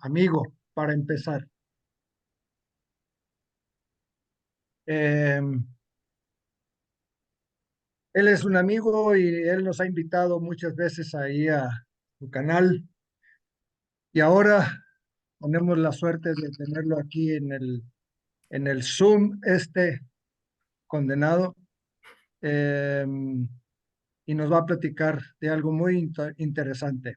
amigo, para empezar. Eh, Él es un amigo y él nos ha invitado muchas veces ahí a su canal y ahora tenemos la suerte de tenerlo aquí en el Zoom, este condenado, eh, y nos va a platicar de algo muy interesante.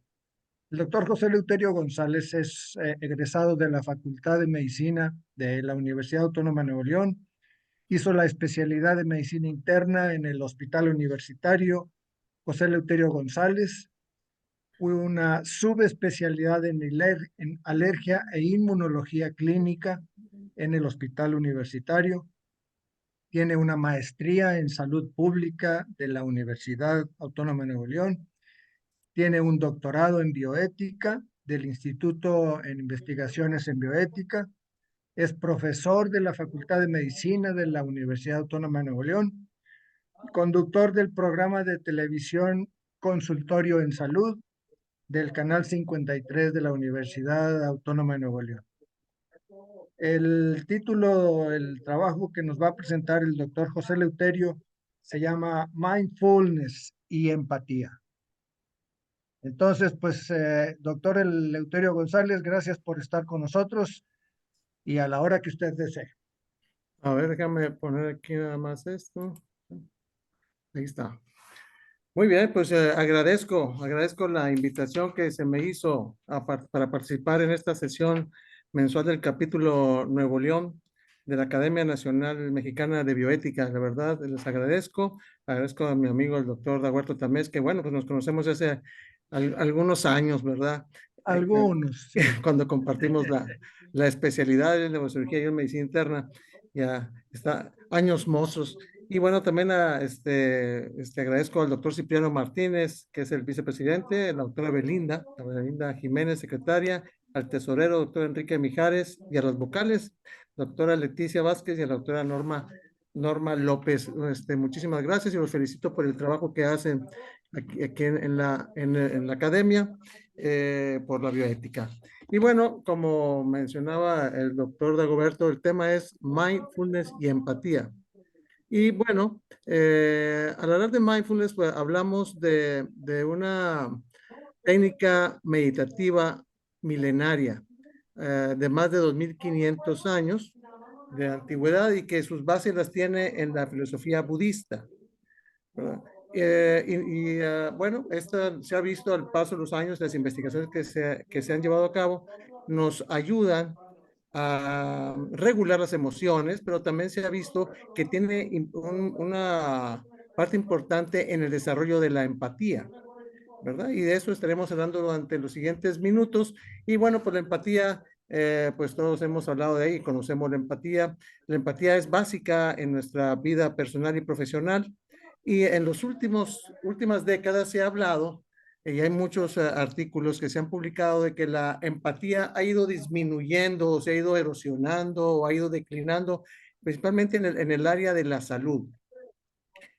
El doctor José Leuterio González es egresado de la Facultad de Medicina de la Universidad Autónoma de Nuevo León. Hizo la especialidad de medicina interna en el Hospital Universitario José Leuterio González, una subespecialidad en alergia e inmunología clínica en el Hospital Universitario. Tiene una maestría en salud pública de la Universidad Autónoma de Nuevo León. Tiene un doctorado en bioética del Instituto en Investigaciones en Bioética. Es profesor de la Facultad de Medicina de la Universidad Autónoma de Nuevo León, conductor del programa de televisión Consultorio en Salud del Canal 53 de la Universidad Autónoma de Nuevo León. El título, el trabajo que nos va a presentar el doctor José Leuterio se llama Mindfulness y Empatía. Entonces, pues, doctor Leuterio González, gracias por estar con nosotros y a la hora que usted desee. A ver, déjame poner aquí nada más esto. Ahí está. Muy bien, pues agradezco la invitación que se me hizo para participar en esta sesión mensual del capítulo Nuevo León de la Academia Nacional Mexicana de Bioética. La verdad, les agradezco a mi amigo el doctor Daguerto Tamés, que bueno, pues nos conocemos hace algunos años, ¿verdad? Algunos, sí. Cuando compartimos la especialidad en neurocirugía y en medicina interna, ya está años mozos. Y bueno, también agradezco al doctor Cipriano Martínez, que es el vicepresidente, la doctora Belinda Jiménez, secretaria, al tesorero, doctor Enrique Mijares, y a las vocales, doctora Leticia Vázquez y a la doctora Norma López. Muchísimas gracias y los felicito por el trabajo que hacen aquí en la academia por la bioética. Y bueno, como mencionaba el doctor Dagoberto, el tema es mindfulness y empatía. Y bueno, al hablar de mindfulness, pues hablamos de una técnica meditativa milenaria de más de 2500 años de antigüedad y que sus bases las tiene en la filosofía budista, ¿verdad? Bueno, esta se ha visto al paso de los años, las investigaciones que se han llevado a cabo nos ayudan a regular las emociones, pero también se ha visto que tiene una parte importante en el desarrollo de la empatía, ¿verdad? Y de eso estaremos hablando durante los siguientes minutos. Y bueno, pues la empatía, pues todos hemos hablado de ahí, conocemos la empatía. La empatía es básica en nuestra vida personal y profesional. Y en las últimas décadas se ha hablado, y hay muchos artículos que se han publicado de que la empatía ha ido disminuyendo, o se ha ido erosionando, o ha ido declinando, principalmente en el área de la salud.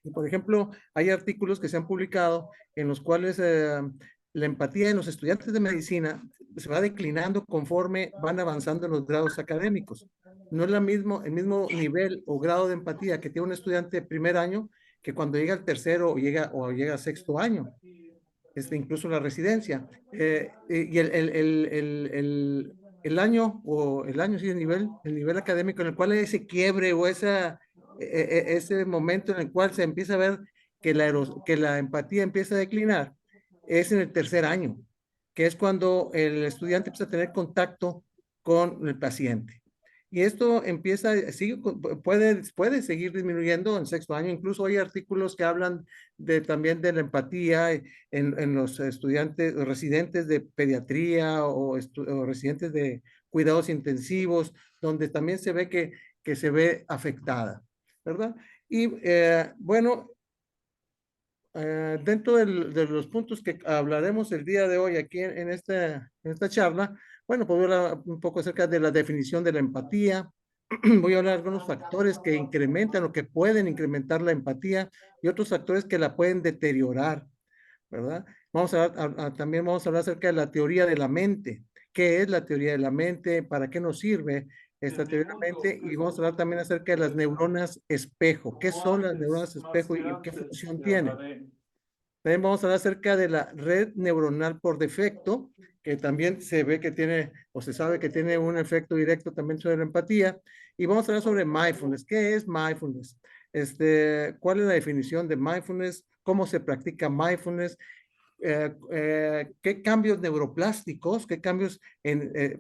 Y por ejemplo, hay artículos que se han publicado en los cuales la empatía en los estudiantes de medicina se va declinando conforme van avanzando en los grados académicos. No es el mismo nivel o grado de empatía que tiene un estudiante de primer año que cuando llega al tercero o llega al sexto año, incluso la residencia. Y el año, sí, el nivel académico en el cual hay ese quiebre o ese momento en el cual se empieza a ver que la empatía empieza a declinar, es en el tercer año, que es cuando el estudiante empieza a tener contacto con el paciente. Y esto puede seguir disminuyendo en sexto año. Incluso hay artículos que hablan también de la empatía en los estudiantes, residentes de pediatría o residentes de cuidados intensivos, donde también se ve que se ve afectada, ¿verdad? Y bueno, dentro de los puntos que hablaremos el día de hoy aquí en esta charla, bueno, pues voy a hablar un poco acerca de la definición de la empatía. Voy a hablar de algunos factores que incrementan o que pueden incrementar la empatía y otros factores que la pueden deteriorar, ¿verdad? También vamos a hablar acerca de la teoría de la mente, qué es la teoría de la mente, para qué nos sirve esta teoría de la mente, y vamos a hablar también acerca de las neuronas espejo. ¿Qué son las neuronas espejo y qué función tienen? También vamos a hablar acerca de la red neuronal por defecto, que también se ve que tiene, o se sabe que tiene un efecto directo también sobre la empatía. Y vamos a hablar sobre mindfulness. ¿Qué es mindfulness? ¿Cuál es la definición de mindfulness? ¿Cómo se practica mindfulness? ¿Qué cambios neuroplásticos, qué cambios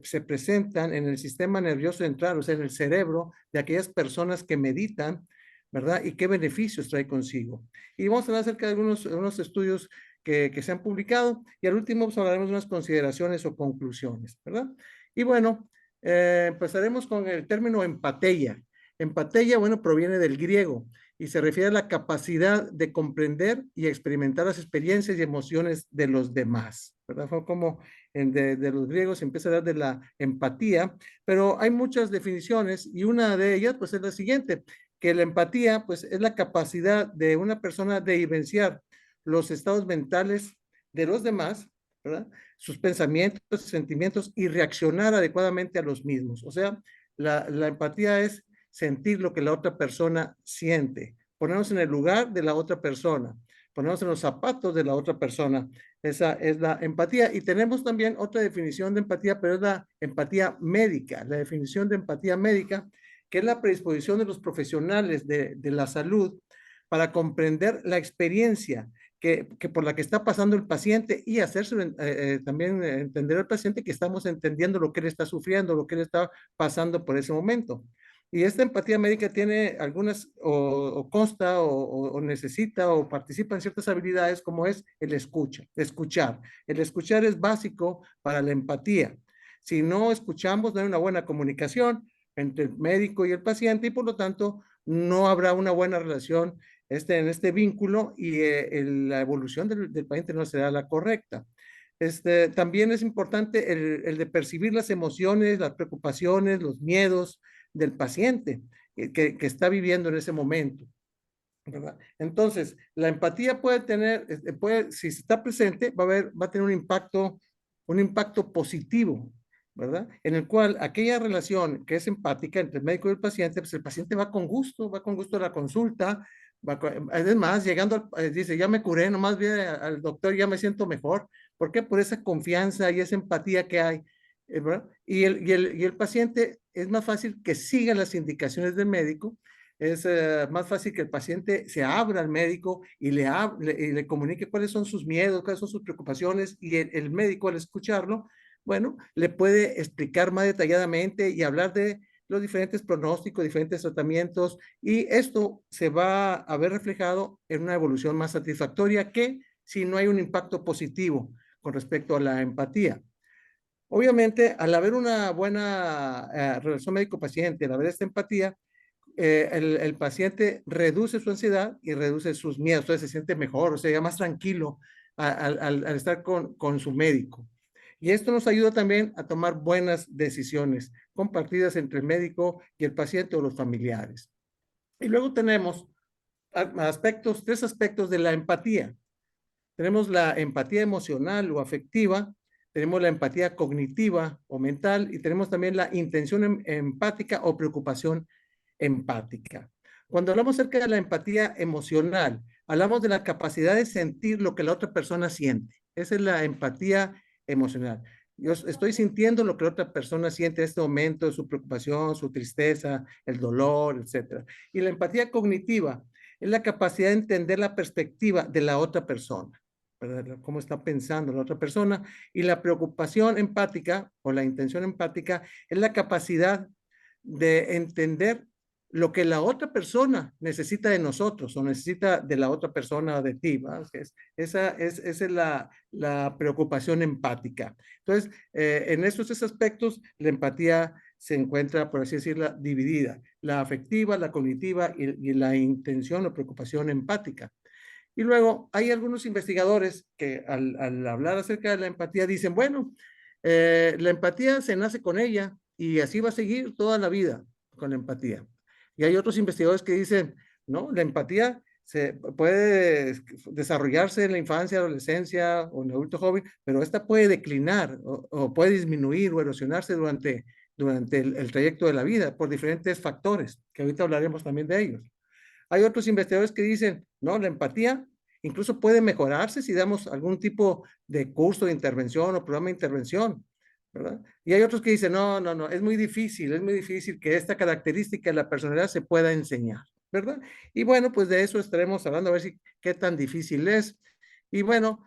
se presentan en el sistema nervioso central, o sea, en el cerebro de aquellas personas que meditan, ¿verdad? Y qué beneficios trae consigo. Y vamos a hablar acerca de algunos estudios que se han publicado, y al último pues, hablaremos de unas consideraciones o conclusiones, ¿verdad? Y bueno, empezaremos con el término empatía. Empatía, bueno, proviene del griego y se refiere a la capacidad de comprender y experimentar las experiencias y emociones de los demás, ¿verdad? Fue como de los griegos se empieza a hablar de la empatía, pero hay muchas definiciones y una de ellas pues es la siguiente, que la empatía pues es la capacidad de una persona de vivenciar los estados mentales de los demás, ¿verdad? Sus pensamientos, sentimientos y reaccionar adecuadamente a los mismos. O sea, la empatía es sentir lo que la otra persona siente, ponernos en el lugar de la otra persona, ponernos en los zapatos de la otra persona. Esa es la empatía. Y tenemos también otra definición de empatía, pero es la empatía médica. La definición de empatía médica, que es la predisposición de los profesionales de la salud para comprender la experiencia que por la que está pasando el paciente y hacerse también entender al paciente que estamos entendiendo lo que él está sufriendo, lo que él está pasando por ese momento. Y esta empatía médica tiene algunas, o consta, o necesita, o participa en ciertas habilidades, como es el escuchar. El escuchar es básico para la empatía. Si no escuchamos, no hay una buena comunicación entre el médico y el paciente, y por lo tanto, no habrá una buena relación en este vínculo, y la evolución del paciente no será la correcta. También es importante el de percibir las emociones, las preocupaciones, los miedos del paciente que está viviendo en ese momento, ¿verdad? Entonces, la empatía puede tener, si está presente, va a tener un impacto positivo, ¿verdad? En el cual aquella relación que es empática entre el médico y el paciente, pues el paciente va con gusto a la consulta, además, llegando, dice, ya me curé, nomás vi al doctor, ya me siento mejor. ¿Por qué? Por esa confianza y esa empatía que hay, ¿verdad? Y el paciente es más fácil que siga las indicaciones del médico, es más fácil que el paciente se abra al médico y le comunique cuáles son sus miedos, cuáles son sus preocupaciones, y el médico al escucharlo, bueno, le puede explicar más detalladamente y hablar de los diferentes pronósticos, diferentes tratamientos, y esto se va a ver reflejado en una evolución más satisfactoria que si no hay un impacto positivo con respecto a la empatía. Obviamente, al haber una buena relación médico-paciente, al haber esta empatía, el paciente reduce su ansiedad y reduce sus miedos, entonces se siente mejor, o sea, ya más tranquilo al estar con su médico. Y esto nos ayuda también a tomar buenas decisiones compartidas entre el médico y el paciente o los familiares. Y luego tenemos tres aspectos de la empatía. Tenemos la empatía emocional o afectiva, tenemos la empatía cognitiva o mental, y tenemos también la intención empática o preocupación empática. Cuando hablamos acerca de la empatía emocional, hablamos de la capacidad de sentir lo que la otra persona siente. Esa es la empatía emocional. Yo estoy sintiendo lo que la otra persona siente en este momento, su preocupación, su tristeza, el dolor, etcétera. Y la empatía cognitiva es la capacidad de entender la perspectiva de la otra persona, ¿verdad? Cómo está pensando la otra persona. Y la preocupación empática o la intención empática es la capacidad de entender lo que la otra persona necesita de nosotros o necesita de la otra persona o de ti, ¿verdad? Esa es la preocupación empática. Entonces, en esos tres aspectos, la empatía se encuentra, por así decirlo, dividida: la afectiva, la cognitiva y la intención o preocupación empática. Y luego hay algunos investigadores que al hablar acerca de la empatía dicen, bueno, la empatía se nace con ella y así va a seguir toda la vida con la empatía. Y hay otros investigadores que dicen, no, la empatía se puede desarrollarse en la infancia, adolescencia o en el adulto joven, pero esta puede declinar o puede disminuir o erosionarse durante el trayecto de la vida por diferentes factores, que ahorita hablaremos también de ellos. Hay otros investigadores que dicen, no, la empatía incluso puede mejorarse si damos algún tipo de curso de intervención o programa de intervención, ¿verdad? Y hay otros que dicen, no, no, no, es muy difícil que esta característica de la personalidad se pueda enseñar, ¿verdad? Y bueno, pues de eso estaremos hablando, a ver si qué tan difícil es. Y bueno,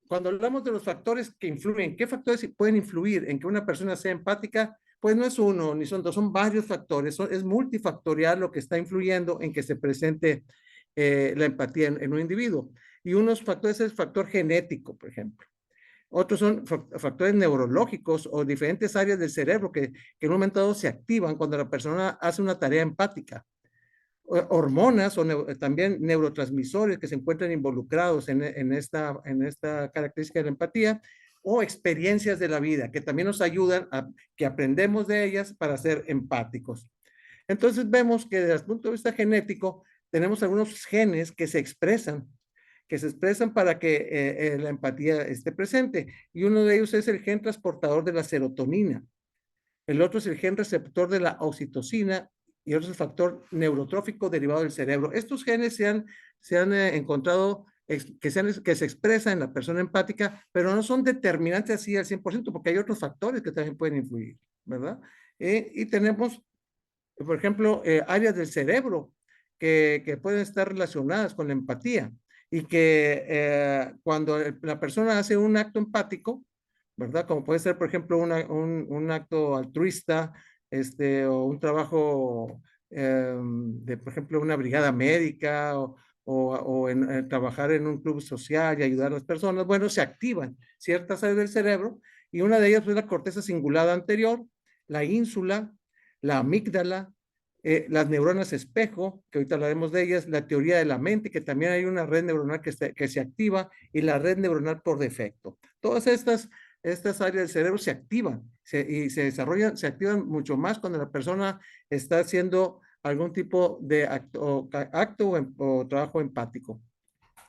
cuando hablamos de los factores que influyen, ¿qué factores pueden influir en que una persona sea empática? Pues no es uno ni son dos, son varios factores, es multifactorial lo que está influyendo en que se presente la empatía en un individuo. Y unos factores es el factor genético, por ejemplo. Otros son factores neurológicos o diferentes áreas del cerebro que en un momento dado se activan cuando la persona hace una tarea empática. Hormonas o también neurotransmisores que se encuentran involucrados en esta característica de la empatía, o experiencias de la vida que también nos ayudan a que aprendemos de ellas para ser empáticos. Entonces vemos que desde el punto de vista genético tenemos algunos genes que se expresan para que la empatía esté presente, y uno de ellos es el gen transportador de la serotonina. El otro es el gen receptor de la oxitocina y otro es el factor neurotrófico derivado del cerebro. Estos genes se han encontrado que se expresan en la persona empática, pero no son determinantes así al 100%, porque hay otros factores que también pueden influir, ¿verdad? Y tenemos, por ejemplo, áreas del cerebro que pueden estar relacionadas con la empatía y que cuando la persona hace un acto empático, ¿verdad? Como puede ser, por ejemplo, un acto altruista, o un trabajo de, por ejemplo, una brigada médica o en trabajar en un club social y ayudar a las personas. Bueno, se activan ciertas áreas del cerebro y una de ellas es la corteza cingulada anterior, la ínsula, la amígdala, las neuronas espejo, que ahorita hablaremos de ellas, la teoría de la mente, que también hay una red neuronal que se activa, y la red neuronal por defecto. Todas estas áreas del cerebro se activan y se desarrollan, se activan mucho más cuando la persona está haciendo algún tipo de acto o trabajo empático.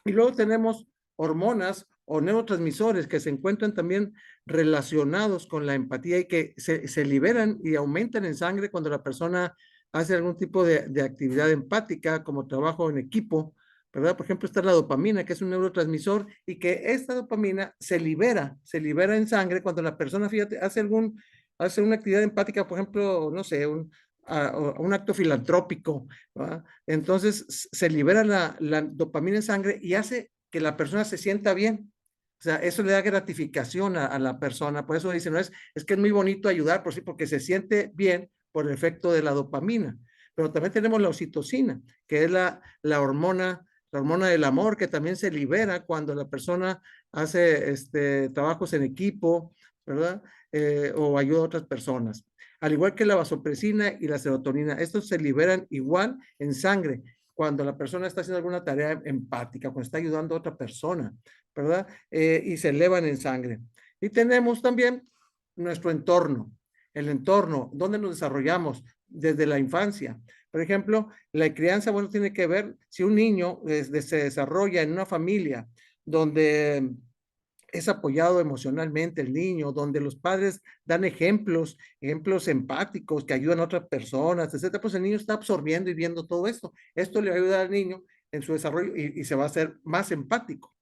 Y luego tenemos hormonas o neurotransmisores que se encuentran también relacionados con la empatía y que se liberan y aumentan en sangre cuando la persona hace algún tipo de actividad empática, como trabajo en equipo, ¿verdad? Por ejemplo, está la dopamina, que es un neurotransmisor, y que esta dopamina se libera en sangre cuando la persona, fíjate, hace una actividad empática, por ejemplo, no sé, un acto filantrópico, ¿verdad? Entonces se libera la dopamina en sangre y hace que la persona se sienta bien. O sea, eso le da gratificación a la persona. Por eso dice, no es que es muy bonito ayudar, por sí, porque se siente bien por el efecto de la dopamina. Pero también tenemos la oxitocina, que es la hormona del amor, que también se libera cuando la persona hace trabajos en equipo, ¿verdad? O ayuda a otras personas. Al igual que la vasopresina y la serotonina, estos se liberan igual en sangre cuando la persona está haciendo alguna tarea empática, cuando está ayudando a otra persona, ¿verdad? Y se elevan en sangre. Y tenemos también nuestro entorno, el entorno, donde nos desarrollamos desde la infancia. Por ejemplo, la crianza, bueno, tiene que ver si un niño se desarrolla en una familia donde es apoyado emocionalmente el niño, donde los padres dan ejemplos empáticos que ayudan a otras personas, etcétera, pues el niño está absorbiendo y viendo todo esto. Esto le ayuda al niño en su desarrollo y se va a hacer más empático.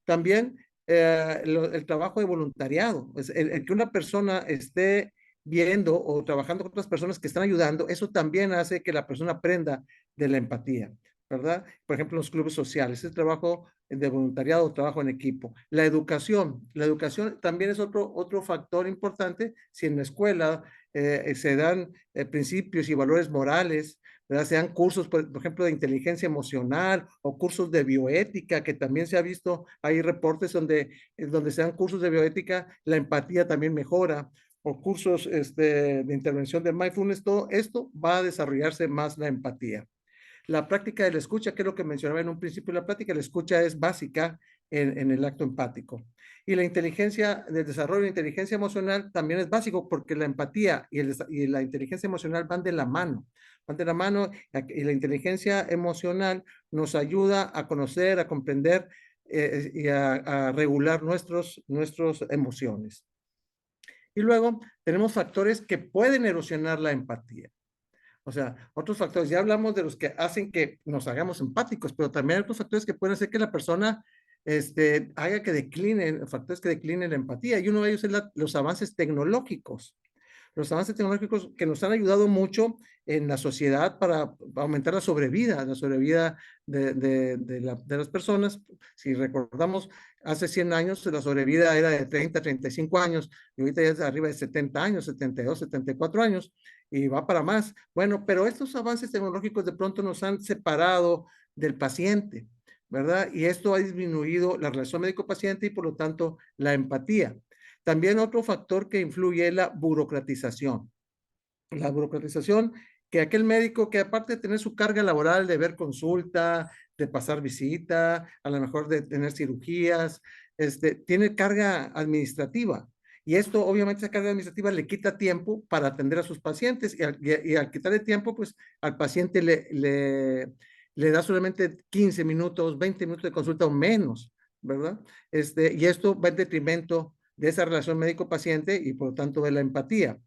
También el trabajo de voluntariado, el que una persona esté viendo o trabajando con otras personas que están ayudando, eso también hace que la persona aprenda de la empatía, ¿verdad? Por ejemplo, los clubes sociales, el trabajo de voluntariado, trabajo en equipo. La educación también es otro factor importante. Si en la escuela se dan principios y valores morales, ¿verdad? Sean cursos, por ejemplo, de inteligencia emocional o cursos de bioética, que también se ha visto, hay reportes donde se dan cursos de bioética, la empatía también mejora, o cursos de intervención de mindfulness, todo esto va a desarrollarse más la empatía. La práctica de la escucha, que es lo que mencionaba en un principio, la práctica de la escucha es básica en el acto empático. Y la inteligencia, el desarrollo de inteligencia emocional también es básico porque la empatía y la inteligencia emocional van de la mano. Van de la mano y la inteligencia emocional nos ayuda a conocer, a comprender y a regular nuestras emociones. Y luego tenemos factores que pueden erosionar la empatía. O sea, otros factores, ya hablamos de los que hacen que nos hagamos empáticos, pero también hay otros factores que pueden hacer que la persona haga que decline, factores que declinen la empatía. Y uno de ellos es los avances tecnológicos. Los avances tecnológicos que nos han ayudado mucho en la sociedad para aumentar la sobrevida de las personas. Si recordamos, hace 100 años la sobrevida era de 30, 35 años y ahorita ya es arriba de 70 años, 72, 74 años y va para más. Bueno, pero estos avances tecnológicos de pronto nos han separado del paciente, ¿verdad? Y esto ha disminuido la relación médico-paciente y por lo tanto la empatía. También otro factor que influye es la burocratización. La burocratización, que aquel médico que aparte de tener su carga laboral de ver consulta, de pasar visita, a lo mejor de tener cirugías, tiene carga administrativa. Y esto, obviamente, esa carga administrativa le quita tiempo para atender a sus pacientes y al quitarle tiempo, pues al paciente le da solamente 15 minutos, 20 minutos de consulta o menos, ¿verdad? Y esto va en detrimento de esa relación médico-paciente y por lo tanto de la empatía.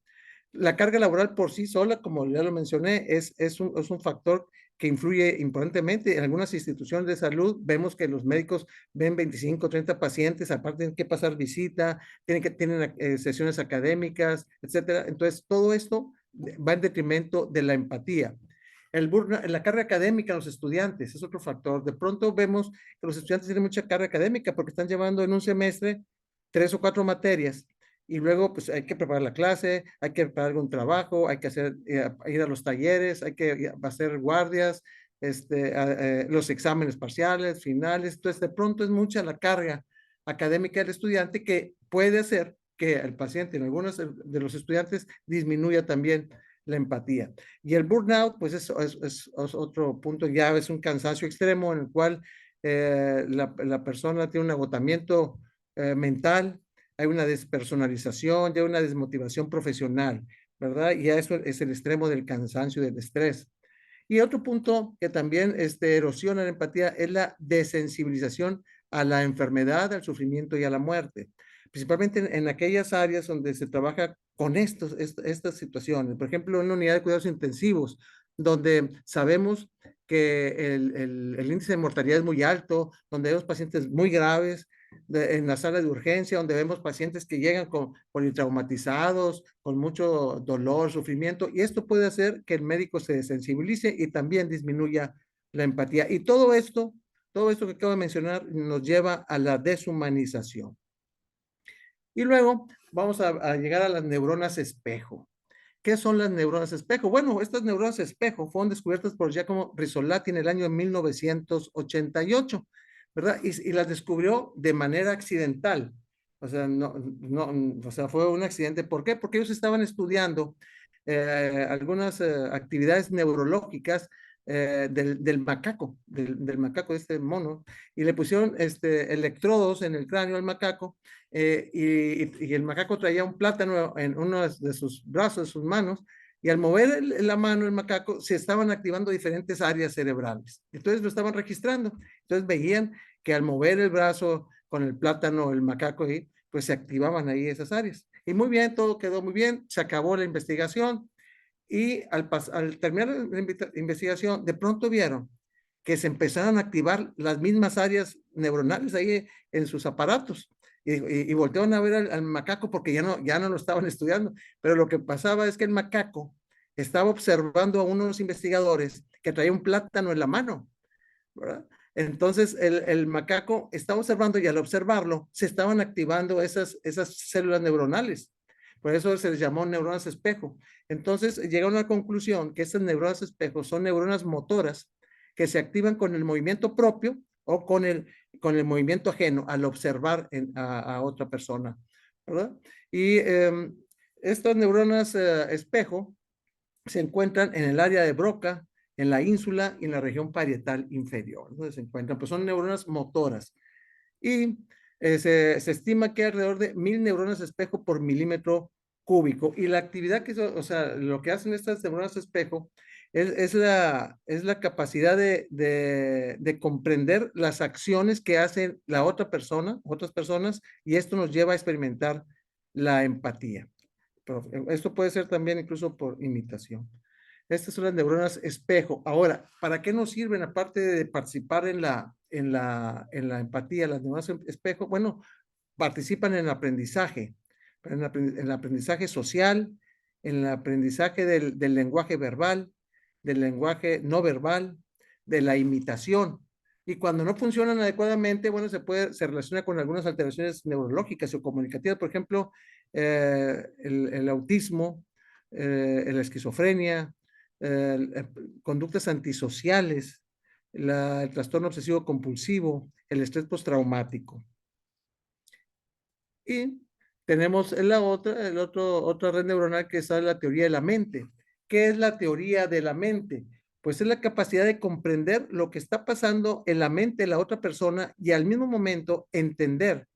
La carga laboral por sí sola, como ya lo mencioné, es un factor que influye importantemente. En algunas instituciones de salud vemos que los médicos ven 25, 30 pacientes, aparte tienen que pasar visita, tienen sesiones académicas, etcétera. Entonces, todo esto va en detrimento de la empatía. La carga académica de los estudiantes es otro factor. De pronto vemos que los estudiantes tienen mucha carga académica porque están llevando en un semestre 3 o 4 materias y luego pues hay que preparar la clase, hay que preparar algún trabajo, hay que ir a los talleres, hay que hacer guardias, los exámenes parciales, finales. Entonces de pronto es mucha la carga académica del estudiante que puede hacer que el paciente en algunos de los estudiantes disminuya también la empatía. Y el burnout, pues es otro punto, ya es un cansancio extremo en el cual la persona tiene un agotamiento mental, hay una despersonalización, ya una desmotivación profesional, ¿verdad? Y eso es el extremo del cansancio, del estrés. Y otro punto que también erosiona la empatía es la desensibilización a la enfermedad, al sufrimiento y a la muerte, principalmente en aquellas áreas donde se trabaja con estas situaciones. Por ejemplo, en la unidad de cuidados intensivos, donde sabemos que el índice de mortalidad es muy alto, donde hay los pacientes muy graves, en la sala de urgencia, donde vemos pacientes que llegan con politraumatizados, con mucho dolor, sufrimiento, y esto puede hacer que el médico se desensibilice y también disminuya la empatía. Y todo esto que acabo de mencionar nos lleva a la deshumanización. Y luego vamos a llegar a las neuronas espejo. ¿Qué son las neuronas espejo? Bueno, estas neuronas espejo fueron descubiertas por Giacomo Rizzolatti en el año 1988, ¿verdad? Y las descubrió de manera accidental. O sea, o sea, fue un accidente. ¿Por qué? Porque ellos estaban estudiando algunas actividades neurológicas del macaco, del macaco, de este mono, y le pusieron electrodos en el cráneo al macaco, y el macaco traía un plátano en uno de sus brazos, de sus manos, y al mover la mano el macaco se estaban activando diferentes áreas cerebrales. Entonces lo estaban registrando. Entonces veían que al mover el brazo con el plátano, el macaco ahí, pues se activaban ahí esas áreas. Y muy bien, todo quedó muy bien, se acabó la investigación y al terminar la investigación, de pronto vieron que se empezaron a activar las mismas áreas neuronales ahí en sus aparatos. Y voltearon a ver al macaco porque ya no lo estaban estudiando, pero lo que pasaba es que el macaco estaba observando a unos investigadores que traía un plátano en la mano, ¿verdad? Entonces el macaco estaba observando y al observarlo se estaban activando esas células neuronales. Por eso se les llamó neuronas espejo. Entonces llegaron a la conclusión que estas neuronas espejo son neuronas motoras que se activan con el movimiento propio o con el movimiento ajeno al observar a otra persona, ¿verdad? Y estas neuronas espejo se encuentran en el área de Broca, en la ínsula y en la región parietal inferior, donde se encuentran, pues son neuronas motoras. y se estima que hay alrededor de 1.000 neuronas espejo por milímetro cúbico. Y la actividad que, o sea, lo que hacen estas neuronas espejo es la capacidad de comprender las acciones que hacen la otra persona, otras personas, y esto nos lleva a experimentar la empatía. Pero esto puede ser también incluso por imitación. Estas son las neuronas espejo. Ahora, ¿para qué nos sirven aparte de participar en la empatía, las neuronas espejo? Bueno, participan en el aprendizaje, en el aprendizaje social, en el aprendizaje del lenguaje verbal, del lenguaje no verbal, de la imitación. Y cuando no funcionan adecuadamente, bueno, se relaciona con algunas alteraciones neurológicas o comunicativas, por ejemplo, el autismo, la esquizofrenia, conductas antisociales, el trastorno obsesivo compulsivo, el estrés postraumático. Y tenemos otra red neuronal que es la teoría de la mente. ¿Qué es la teoría de la mente? Pues es la capacidad de comprender lo que está pasando en la mente de la otra persona y al mismo momento entender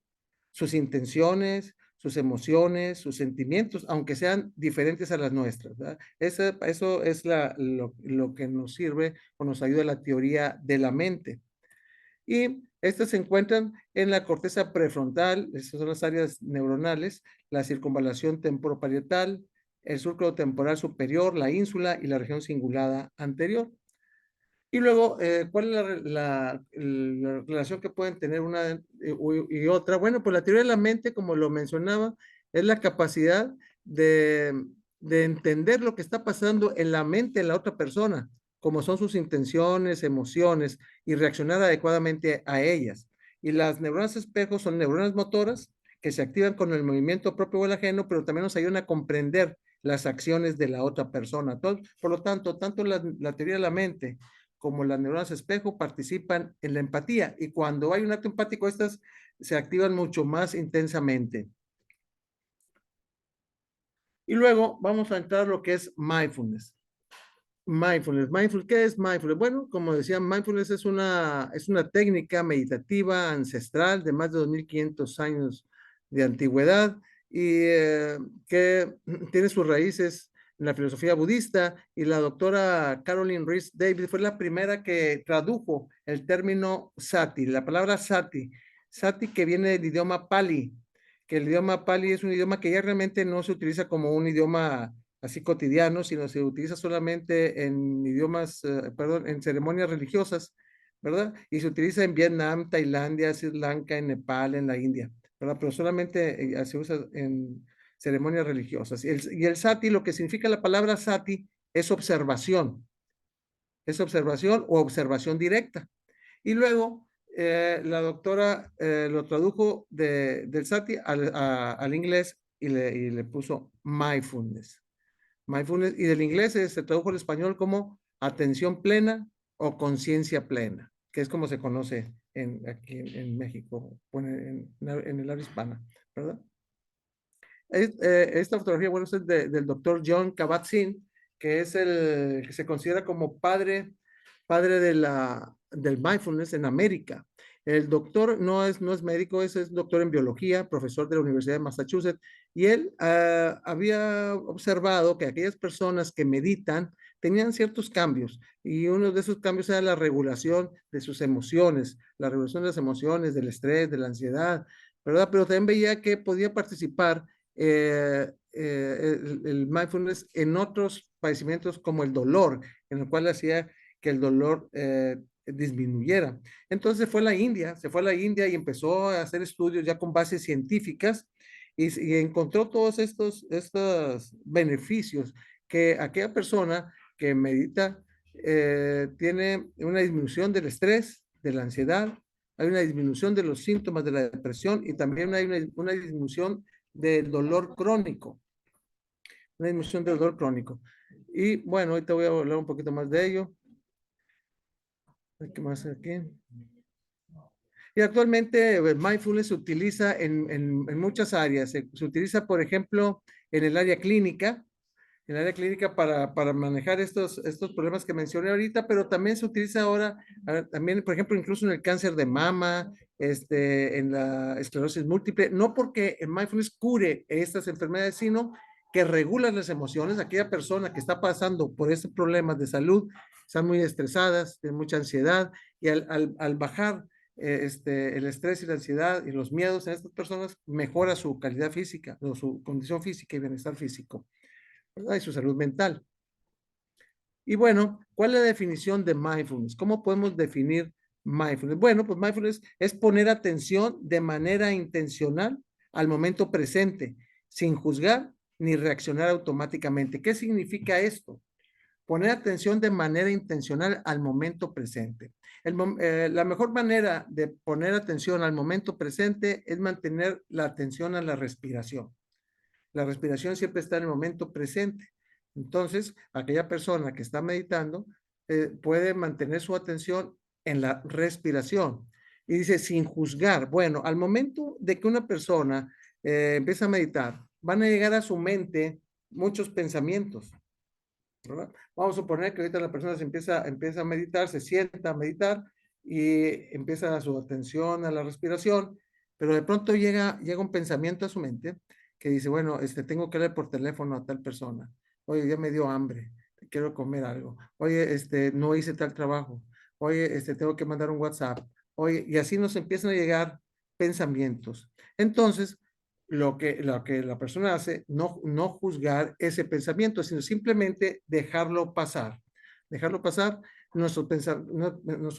sus intenciones, sus emociones, sus sentimientos, aunque sean diferentes a las nuestras, ¿verdad? Eso es lo que nos sirve o nos ayuda la teoría de la mente. Y estas se encuentran en la corteza prefrontal, esas son las áreas neuronales, la circunvalación temporoparietal, el surco temporal superior, la ínsula y la región cingulada anterior. Y luego, ¿cuál es la relación que pueden tener una y otra? Bueno, pues la teoría de la mente, como lo mencionaba, es la capacidad de entender lo que está pasando en la mente de la otra persona, como son sus intenciones, emociones, y reaccionar adecuadamente a ellas. Y las neuronas espejo son neuronas motoras que se activan con el movimiento propio o el ajeno, pero también nos ayudan a comprender las acciones de la otra persona. Por lo tanto, tanto la teoría de la mente como las neuronas espejo participan en la empatía, y cuando hay un acto empático, estas se activan mucho más intensamente. Y luego vamos a entrar a lo que es mindfulness. Mindfulness, ¿qué es mindfulness? Bueno, como decía, mindfulness es una técnica meditativa ancestral de más de 2.500 años de antigüedad, y que tiene sus raíces en la filosofía budista, y la doctora Caroline Rhys Davis fue la primera que tradujo el término sati, la palabra sati que viene del idioma pali, que el idioma pali es un idioma que ya realmente no se utiliza como un idioma así cotidiano, sino se utiliza solamente en idiomas, perdón, en ceremonias religiosas, ¿verdad? Y se utiliza en Vietnam, Tailandia, Sri Lanka, en Nepal, en la India, ¿verdad? Pero solamente se usa en ceremonias religiosas. Y el sati, lo que significa la palabra sati, es observación o observación directa. Y luego la doctora lo tradujo del sati al inglés, y le puso mindfulness. Mindfulness, y del inglés se tradujo al español como atención plena o conciencia plena, que es como se conoce aquí en México, bueno, en el área hispana, ¿verdad? Esta fotografía, bueno, es del doctor John Kabat-Zinn, que es el que se considera como padre del mindfulness en América. El doctor no es médico, es doctor en biología, profesor de la Universidad de Massachusetts, y él había observado que aquellas personas que meditan tenían ciertos cambios, y uno de esos cambios era la regulación de sus emociones, la regulación de las emociones, del estrés, de la ansiedad, ¿verdad? Pero también veía que podía participar el mindfulness en otros padecimientos como el dolor, en el cual hacía que el dolor disminuyera. Entonces se fue a la India y empezó a hacer estudios ya con bases científicas, y encontró todos estos beneficios, que aquella persona que medita tiene una disminución del estrés, de la ansiedad, hay una disminución de los síntomas de la depresión, y también hay una disminución del dolor crónico, una disminución del dolor crónico. Y bueno, ahorita voy a hablar un poquito más de ello. ¿Qué más aquí? Y actualmente mindfulness se utiliza en muchas áreas. Se utiliza, por ejemplo, en el área clínica, el área clínica para manejar estos problemas que mencioné ahorita, pero también se utiliza ahora, también, por ejemplo, incluso en el cáncer de mama, en la esclerosis múltiple, no porque el mindfulness cure estas enfermedades, sino que regula las emociones. Aquella persona que está pasando por estos problemas de salud, están muy estresadas, tienen mucha ansiedad, y al bajar el estrés y la ansiedad y los miedos en estas personas, mejora su calidad física, o su condición física y bienestar físico, ¿verdad? Y su salud mental. Y bueno, ¿cuál es la definición de mindfulness? ¿Cómo podemos definir mindfulness? Bueno, pues mindfulness es poner atención de manera intencional al momento presente, sin juzgar ni reaccionar automáticamente. ¿Qué significa esto? Poner atención de manera intencional al momento presente. La mejor manera de poner atención al momento presente es mantener la atención a la respiración. La respiración siempre está en el momento presente. Entonces, aquella persona que está meditando puede mantener su atención en la respiración. Y dice, sin juzgar. Bueno, al momento de que una persona empieza a meditar, van a llegar a su mente muchos pensamientos, ¿verdad? Vamos a suponer que ahorita la persona empieza a meditar, se sienta a meditar y empieza su atención a la respiración, pero de pronto llega un pensamiento a su mente que dice, bueno, tengo que hablar por teléfono a tal persona. Oye, ya me dio hambre, quiero comer algo. Oye, no hice tal trabajo. Oye, tengo que mandar un WhatsApp. Oye, y así nos empiezan a llegar pensamientos. Entonces, lo que la persona hace, no juzgar ese pensamiento, sino simplemente dejarlo pasar. Dejarlo pasar, nuestros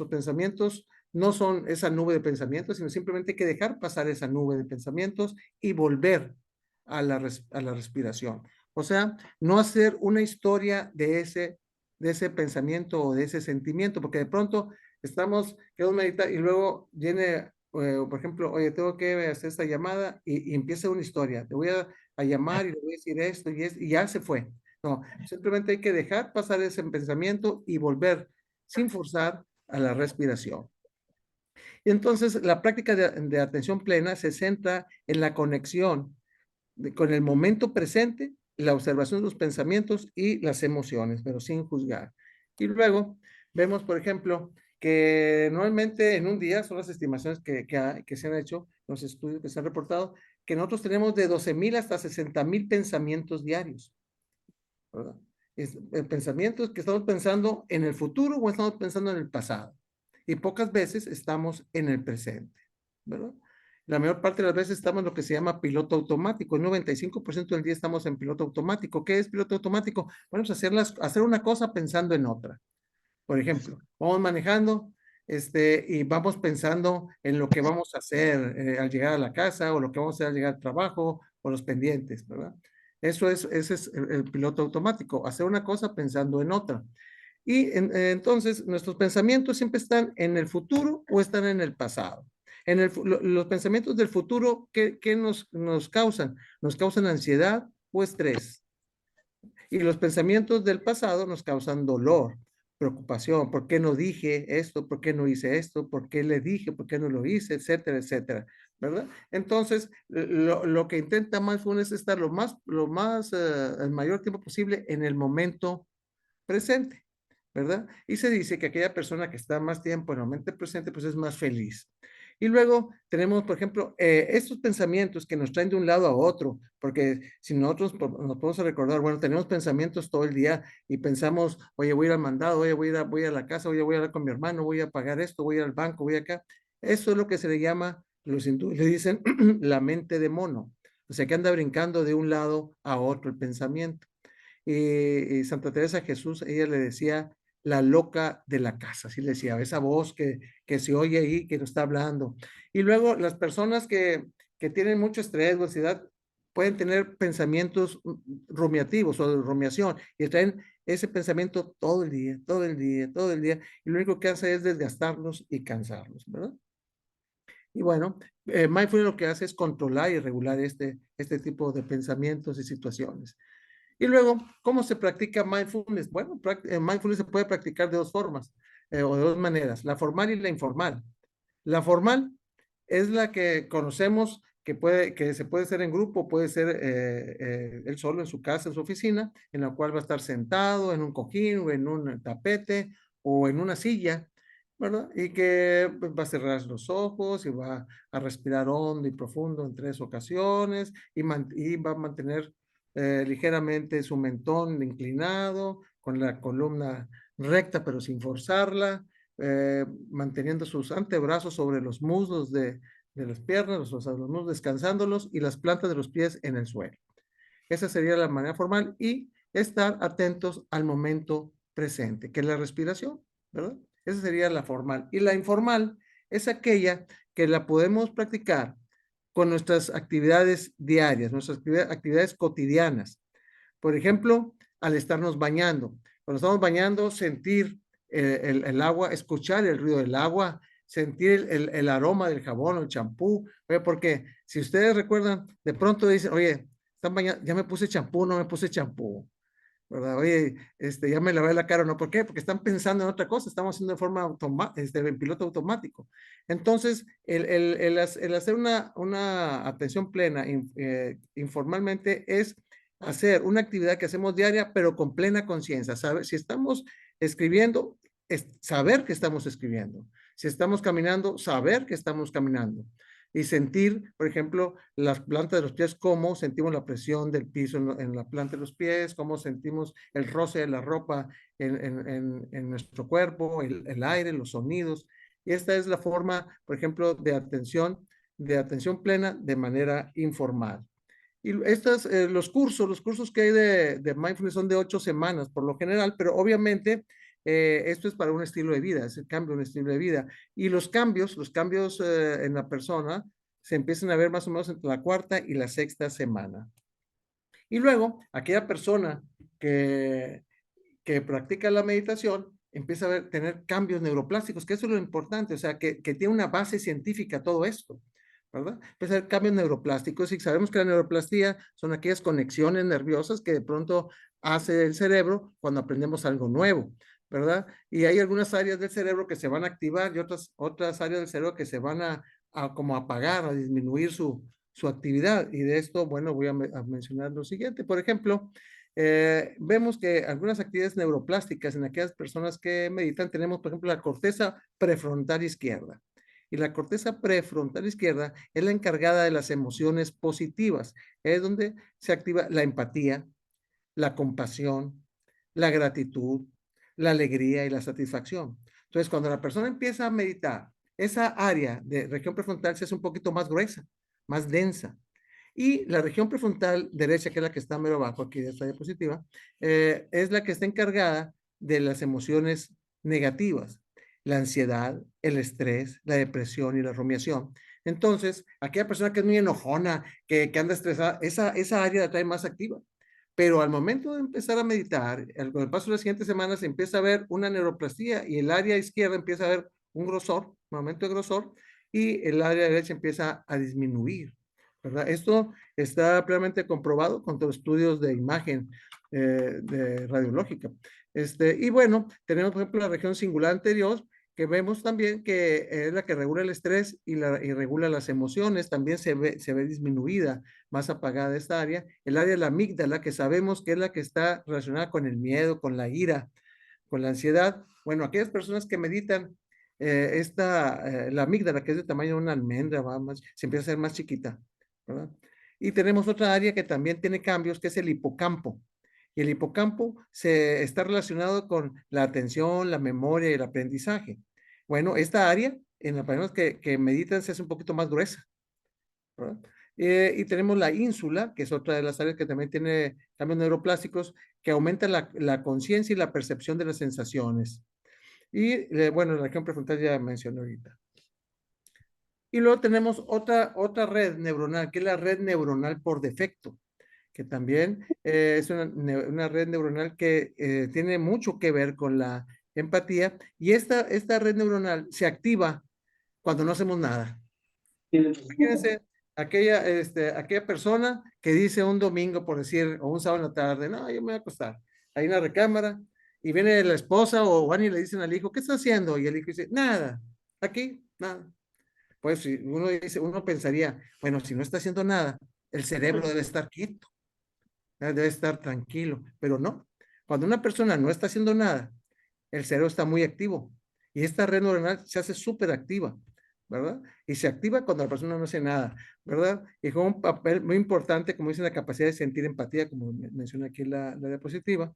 pensamientos no son esa nube de pensamientos, sino simplemente hay que dejar pasar esa nube de pensamientos y volver a la respiración. O sea, no hacer una historia de ese pensamiento o de ese sentimiento, porque de pronto queremos meditar y luego viene por ejemplo, oye, tengo que hacer esta llamada y empieza una historia. Te voy a llamar y le voy a decir esto y ya se fue. No, simplemente hay que dejar pasar ese pensamiento y volver sin forzar a la respiración. Y entonces la práctica de atención plena se centra en la conexión con el momento presente, la observación de los pensamientos y las emociones, pero sin juzgar. Y luego vemos, por ejemplo, que normalmente en un día, son las estimaciones que se han hecho, los estudios que se han reportado, que nosotros tenemos de 12,000 hasta 60,000 pensamientos diarios, ¿verdad? Pensamientos que estamos pensando en el futuro o estamos pensando en el pasado. Y pocas veces estamos en el presente, ¿verdad? La mayor parte de las veces estamos en lo que se llama piloto automático. El 95% del día estamos en piloto automático. ¿Qué es piloto automático? Bueno, pues hacer una cosa pensando en otra. Por ejemplo, vamos manejando y vamos pensando en lo que vamos a hacer al llegar a la casa o lo que vamos a hacer al llegar al trabajo o los pendientes, ¿verdad? Ese es el piloto automático, hacer una cosa pensando en otra. Y entonces nuestros pensamientos siempre están en el futuro o están en el pasado. Los pensamientos del futuro, ¿qué nos causan? Nos causan ansiedad o estrés. Y los pensamientos del pasado nos causan dolor, preocupación. ¿Por qué no dije esto? ¿Por qué no hice esto? ¿Por qué le dije? ¿Por qué no lo hice? Etcétera, etcétera. ¿Verdad? Entonces, lo que intenta Mindfulness es estar el mayor tiempo posible en el momento presente, ¿verdad? Y se dice que aquella persona que está más tiempo en el momento presente, pues es más feliz. Y luego tenemos, por ejemplo, estos pensamientos que nos traen de un lado a otro, porque si nosotros nos podemos recordar, bueno, tenemos pensamientos todo el día y pensamos, oye, voy a ir al mandado, oye, voy a la casa, oye, voy a hablar con mi hermano, voy a pagar esto, voy a ir al banco, voy acá. Eso es lo que se le llama, los hindúes le dicen la mente de mono. O sea, que anda brincando de un lado a otro el pensamiento. Y Santa Teresa de Jesús, ella le decía la loca de la casa, así le decía, esa voz que se oye ahí, que nos está hablando. Y luego las personas que tienen mucho estrés o ansiedad pueden tener pensamientos rumiativos o de rumiación y traen ese pensamiento todo el día, todo el día, todo el día, y lo único que hace es desgastarlos y cansarlos, ¿verdad? Y bueno, Mindfulness lo que hace es controlar y regular este tipo de pensamientos y situaciones. Y luego, ¿cómo se practica mindfulness? Bueno, mindfulness se puede practicar de dos formas o de dos maneras, la formal y la informal. La formal es la que conocemos que se puede hacer en grupo, puede ser él solo en su casa, en su oficina, en la cual va a estar sentado en un cojín o en un tapete o en una silla, ¿verdad? Y que pues, va a cerrar los ojos y va a respirar hondo y profundo en 3 ocasiones y va a mantener ligeramente su mentón inclinado, con la columna recta pero sin forzarla, manteniendo sus antebrazos sobre los muslos de las piernas, los muslos descansándolos y las plantas de los pies en el suelo. Esa sería la manera formal y estar atentos al momento presente, que es la respiración, ¿verdad? Esa sería la formal. Y la informal es aquella que la podemos practicar con nuestras actividades diarias, nuestras actividades cotidianas. Por ejemplo, al estarnos bañando. Cuando estamos bañando, sentir el agua, escuchar el ruido del agua, sentir el aroma del jabón o el champú. Porque si ustedes recuerdan, de pronto dicen, oye, están bañando, ya me puse champú, no me puse champú, ¿verdad? Oye, ya me lavé la cara, ¿no? ¿Por qué? Porque están pensando en otra cosa, estamos haciendo de forma automática, en piloto automático. Entonces, el hacer una atención plena informalmente es hacer una actividad que hacemos diaria, pero con plena conciencia. Saber si estamos escribiendo, saber que estamos escribiendo. Si estamos caminando, saber que estamos caminando. Y sentir, por ejemplo, las plantas de los pies, cómo sentimos la presión del piso en la planta de los pies, cómo sentimos el roce de la ropa en nuestro cuerpo, el aire, los sonidos. Y esta es la forma, por ejemplo, de atención plena de manera informal. Y los cursos que hay de mindfulness son de 8 semanas por lo general, pero obviamente esto es para un estilo de vida, es el cambio de un estilo de vida. Y los cambios en la persona se empiezan a ver más o menos entre la 4ª y la 6ª semana. Y luego, aquella persona que, que practica la meditación empieza a tener cambios neuroplásticos, que eso es lo importante, o sea, que tiene una base científica todo esto. ¿Verdad? Empieza a haber cambios neuroplásticos y sabemos que la neuroplastía son aquellas conexiones nerviosas que de pronto hace el cerebro cuando aprendemos algo nuevo, ¿verdad? Y hay algunas áreas del cerebro que se van a activar y otras áreas del cerebro que se van a como apagar, a disminuir su actividad. Y de esto, bueno, voy a mencionar lo siguiente. Por ejemplo, vemos que algunas actividades neuroplásticas en aquellas personas que meditan, tenemos, por ejemplo, la corteza prefrontal izquierda. Y la corteza prefrontal izquierda es la encargada de las emociones positivas. Es donde se activa la empatía, la compasión, la gratitud, la alegría y la satisfacción. Entonces, cuando la persona empieza a meditar, esa área de región prefrontal se hace un poquito más gruesa, más densa. Y la región prefrontal derecha, que es la que está mero abajo aquí de esta diapositiva, es la que está encargada de las emociones negativas, la ansiedad, el estrés, la depresión y la rumiación. Entonces, aquella persona que es muy enojona, que anda estresada, esa área la trae más activa. Pero al momento de empezar a meditar, con el paso de las siguientes semanas, se empieza a ver una neuroplastía y el área izquierda empieza a ver un grosor, un aumento de grosor, y el área derecha empieza a disminuir, ¿verdad? Esto está plenamente comprobado con los estudios de imagen de radiológica. Y bueno, tenemos, por ejemplo, la región singular anterior, que vemos también que es la que regula el estrés y regula las emociones, también se ve disminuida, más apagada esta área. El área de la amígdala, que sabemos que es la que está relacionada con el miedo, con la ira, con la ansiedad. Bueno, aquellas personas que meditan, la amígdala, que es de tamaño de una almendra, se empieza a hacer más chiquita, ¿verdad? Y tenemos otra área que también tiene cambios, que es el hipocampo. Y el hipocampo está relacionado con la atención, la memoria y el aprendizaje. Bueno, esta área en las personas que meditan se hace un poquito más gruesa, ¿verdad? Y tenemos la ínsula, que es otra de las áreas que también tiene cambios neuroplásticos, que aumenta la conciencia y la percepción de las sensaciones. Y bueno, la región prefrontal ya mencioné ahorita. Y luego tenemos otra red neuronal, que es la red neuronal por defecto, que también es una red neuronal que tiene mucho que ver con la empatía. Y esta red neuronal se activa cuando no hacemos nada. Imagínense aquella persona que dice un domingo, por decir, o un sábado en la tarde, no, yo me voy a acostar. Hay una recámara y viene la esposa o van y le dicen al hijo, ¿qué está haciendo? Y el hijo dice, nada, aquí, nada. pues si uno dice, uno pensaría, bueno, si no está haciendo nada, el cerebro debe estar quieto, debe estar tranquilo, pero no. Cuando una persona no está haciendo nada, el cerebro está muy activo y esta red neuronal se hace súper activa, ¿verdad? Y se activa cuando la persona no hace nada, ¿verdad? Y juega un papel muy importante, como dice, la capacidad de sentir empatía, como menciona aquí la diapositiva.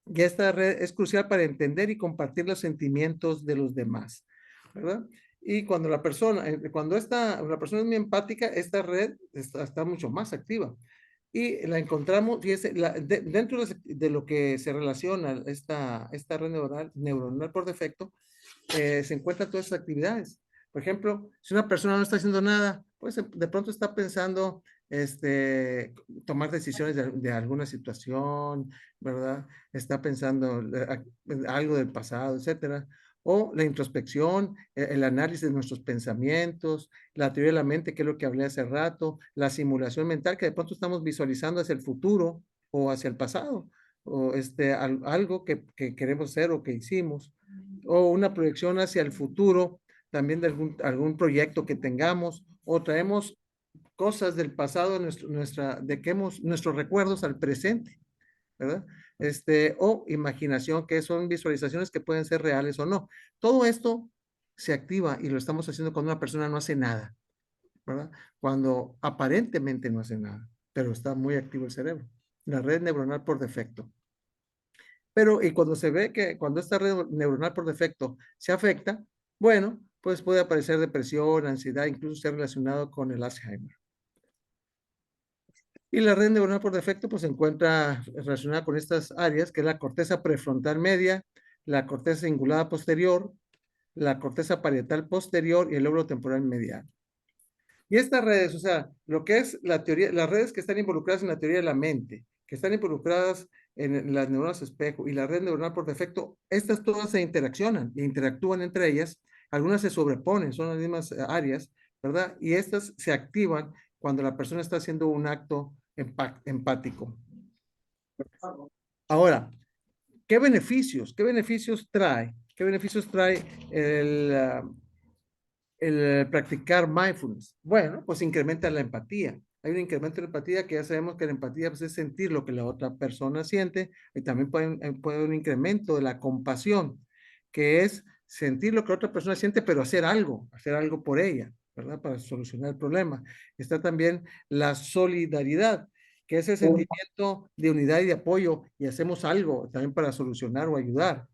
Y esta red es crucial para entender y compartir los sentimientos de los demás, ¿verdad? Y cuando la persona, la persona es muy empática, esta red está mucho más activa. Y la encontramos, fíjese, dentro de lo que se relaciona esta red neuronal por defecto, se encuentran todas esas actividades. Por ejemplo, si una persona no está haciendo nada, pues de pronto está pensando tomar decisiones de alguna situación, ¿verdad? Está pensando algo del pasado, etcétera. O la introspección, el análisis de nuestros pensamientos, la teoría de la mente, que es lo que hablé hace rato, la simulación mental, que de pronto estamos visualizando hacia el futuro o hacia el pasado, o algo que queremos hacer o que hicimos, o una proyección hacia el futuro, también de algún proyecto que tengamos, o traemos cosas del pasado, nuestros recuerdos al presente, ¿verdad? O imaginación, que son visualizaciones que pueden ser reales o no. Todo esto se activa y lo estamos haciendo cuando una persona no hace nada, ¿verdad? Cuando aparentemente no hace nada, pero está muy activo el cerebro. La red neuronal por defecto. Pero, y cuando se ve que cuando esta red neuronal por defecto se afecta, bueno, pues puede aparecer depresión, ansiedad, incluso ser relacionado con el Alzheimer. Y la red neuronal por defecto pues se encuentra relacionada con estas áreas, que es la corteza prefrontal media, la corteza cingulada posterior, la corteza parietal posterior y el lóbulo temporal medial. Y estas redes, o sea, lo que es la teoría, las redes que están involucradas en la teoría de la mente, que están involucradas en las neuronas espejo y la red neuronal por defecto, estas todas se interaccionan e interactúan entre ellas, algunas se sobreponen, son las mismas áreas, ¿verdad? Y estas se activan cuando la persona está haciendo un acto empático. Ahora, qué beneficios trae? ¿Qué beneficios trae el practicar mindfulness? Bueno, pues incrementa la empatía. Hay un incremento de la empatía, que ya sabemos que la empatía pues, es sentir lo que la otra persona siente, y también puede haber un incremento de la compasión, que es sentir lo que la otra persona siente, pero hacer algo por ella, ¿verdad? Para solucionar el problema. Está también la solidaridad, que es el sentimiento de unidad y de apoyo, y hacemos algo también para solucionar o ayudar.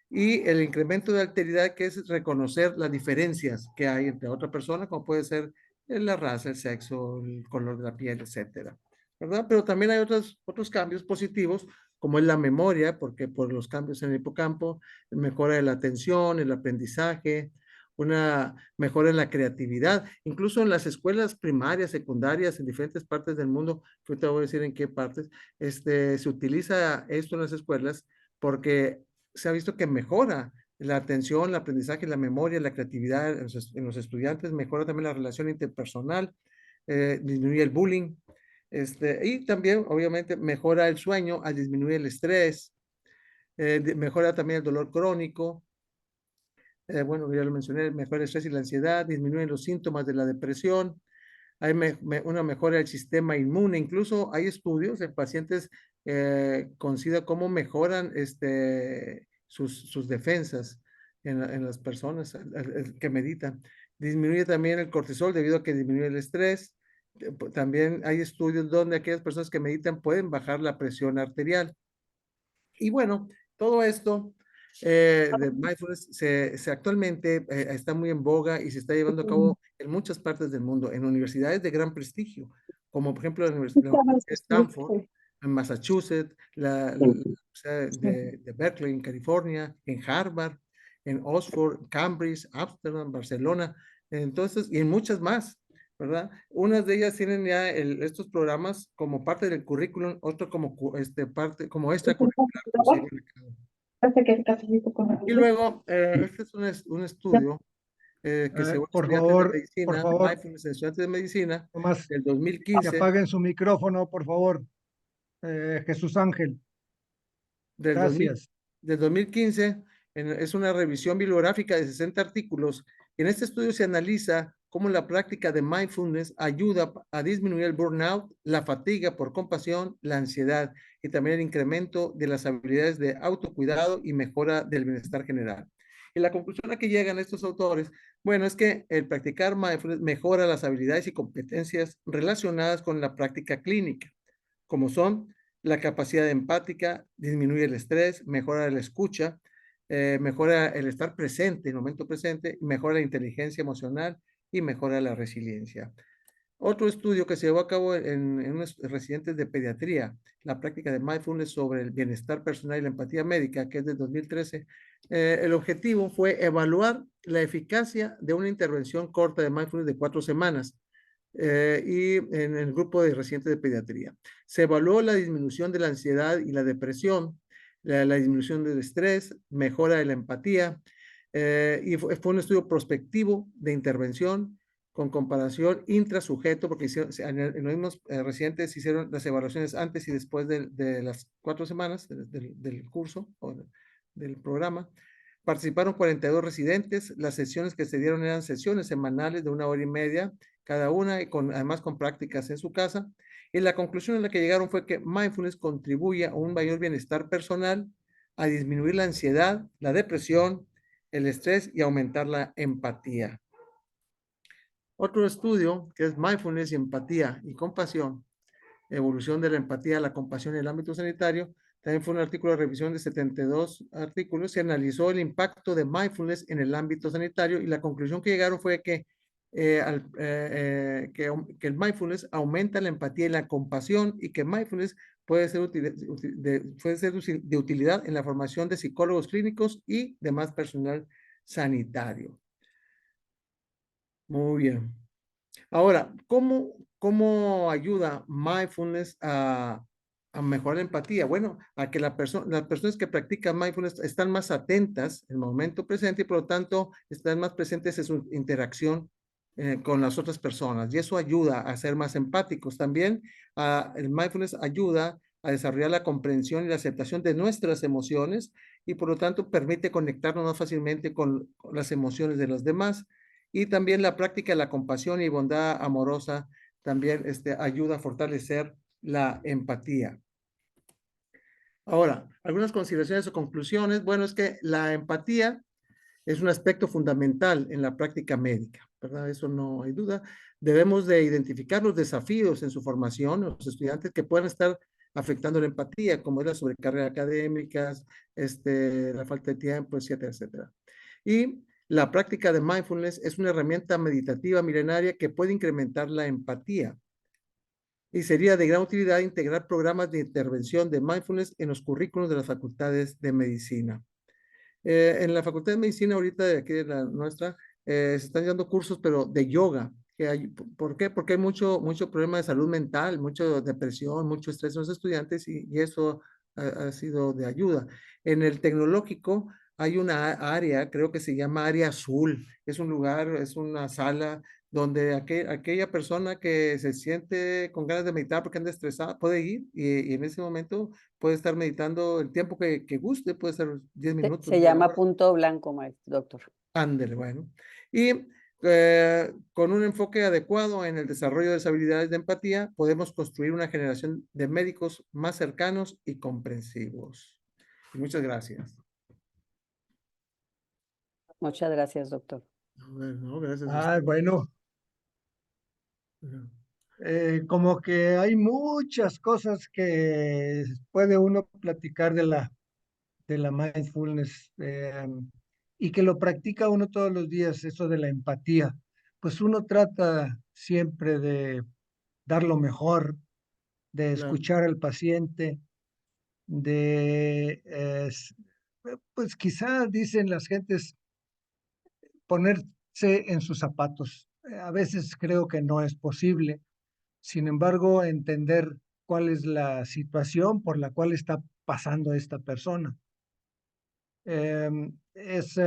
Y el incremento de alteridad, que es reconocer las diferencias que hay entre otra persona, como puede ser la raza, el sexo, el color de la piel, etcétera, ¿verdad? Pero también hay otros cambios positivos, como es la memoria, porque por los cambios en el hipocampo, mejora de la atención, el aprendizaje, una mejora en la creatividad, incluso en las escuelas primarias, secundarias, en diferentes partes del mundo, que te voy a decir en qué partes, se utiliza esto en las escuelas porque se ha visto que mejora la atención, el aprendizaje, la memoria, la creatividad en los estudiantes, mejora también la relación interpersonal, disminuye el bullying, y también obviamente mejora el sueño al disminuir el estrés, mejora también el dolor crónico, bueno, ya lo mencioné, mejora el estrés y la ansiedad, disminuyen los síntomas de la depresión, hay una mejora del sistema inmune, incluso hay estudios en pacientes con SIDA cómo mejoran sus defensas en las personas que meditan. Disminuye también el cortisol debido a que disminuye el estrés. También hay estudios donde aquellas personas que meditan pueden bajar la presión arterial. Y bueno, todo esto de mindfulness actualmente está muy en boga y se está llevando a cabo en muchas partes del mundo, en universidades de gran prestigio, como por ejemplo la Universidad de Stanford, en Massachusetts, la Universidad de Berkeley, en California, en Harvard, en Oxford, Cambridge, Amsterdam, Barcelona, entonces, y en muchas más, ¿verdad? Unas de ellas tienen ya estos programas como parte del currículum, otro como parte, como extracurricular, como se llama acá. Y luego, este es un estudio que se llama Estudiantes de Por Medicina, favor, Mindfulness en Estudiantes de Medicina, nomás del que 2015, apaguen su micrófono, por favor. Jesús Ángel, del 2000, gracias. del 2015, es una revisión bibliográfica de 60 artículos. En este estudio se analiza cómo la práctica de mindfulness ayuda a disminuir el burnout, la fatiga por compasión, la ansiedad y también el incremento de las habilidades de autocuidado y mejora del bienestar general. Y la conclusión a que llegan estos autores, bueno, es que el practicar mindfulness mejora las habilidades y competencias relacionadas con la práctica clínica, como son la capacidad empática, disminuye el estrés, mejora la escucha, mejora el estar presente, el momento presente, mejora la inteligencia emocional y mejora la resiliencia. Otro estudio que se llevó a cabo en unos residentes de pediatría, la práctica de mindfulness sobre el bienestar personal y la empatía médica, que es de 2013, el objetivo fue evaluar la eficacia de una intervención corta de mindfulness de 4 semanas y en el grupo de residentes de pediatría. Se evaluó la disminución de la ansiedad y la depresión, la disminución del estrés, mejora de la empatía, y fue un estudio prospectivo de intervención con comparación intrasujeto, porque en los mismos residentes hicieron las evaluaciones antes y después de las 4 semanas del curso o del programa. Participaron 42 residentes. Las sesiones que se dieron eran sesiones semanales de 1 hora y media cada una, y además con prácticas en su casa. Y la conclusión a la que llegaron fue que mindfulness contribuye a un mayor bienestar personal, a disminuir la ansiedad, la depresión, el estrés y aumentar la empatía. Otro estudio que es mindfulness y empatía y compasión, evolución de la empatía, la compasión en el ámbito sanitario. También fue un artículo de revisión de 72 artículos. Se analizó el impacto de mindfulness en el ámbito sanitario y la conclusión que llegaron fue que el mindfulness aumenta la empatía y la compasión y que mindfulness puede ser de utilidad en la formación de psicólogos clínicos y demás personal sanitario. Muy bien. Ahora, ¿cómo ayuda mindfulness a mejorar la empatía? Bueno, a que las personas que practican mindfulness están más atentas en el momento presente y por lo tanto están más presentes en su interacción con las otras personas y eso ayuda a ser más empáticos. También el mindfulness ayuda a desarrollar la comprensión y la aceptación de nuestras emociones y por lo tanto permite conectarnos más fácilmente con las emociones de los demás. Y también la práctica de la compasión y bondad amorosa también ayuda a fortalecer la empatía. Ahora, algunas consideraciones o conclusiones. Bueno, es que la empatía es un aspecto fundamental en la práctica médica, ¿verdad? Eso no hay duda. Debemos de identificar los desafíos en su formación, los estudiantes que puedan estar afectando la empatía, como es la sobrecarga académica, la falta de tiempo, etcétera, etcétera. Y la práctica de mindfulness es una herramienta meditativa milenaria que puede incrementar la empatía. Y sería de gran utilidad integrar programas de intervención de mindfulness en los currículos de las facultades de medicina. En la Facultad de Medicina ahorita de aquí de la nuestra, se están dando cursos, pero de yoga. ¿Por qué? Porque hay mucho problema de salud mental, mucha depresión, mucho estrés en los estudiantes y eso ha sido de ayuda. En el tecnológico hay una área, creo que se llama área azul. Es un lugar, es una sala donde aquella persona que se siente con ganas de meditar porque anda estresada puede ir y en ese momento puede estar meditando el tiempo que guste, puede ser 10 minutos, Se media llama hora. punto blanco, maestro, doctor. Ándele, bueno. Y con un enfoque adecuado en el desarrollo de las habilidades de empatía, podemos construir una generación de médicos más cercanos y comprensivos. Y muchas gracias. Muchas gracias, doctor. No, gracias a Ah, usted. bueno, como que hay muchas cosas que puede uno platicar de la mindfulness y que lo practica uno todos los días, eso de la empatía. Pues uno trata siempre de dar lo mejor, de Claro, escuchar al paciente, de, pues quizá dicen las gentes, ponerse en sus zapatos. A veces creo que no es posible. Sin embargo, entender cuál es la situación por la cual está pasando esta persona. Es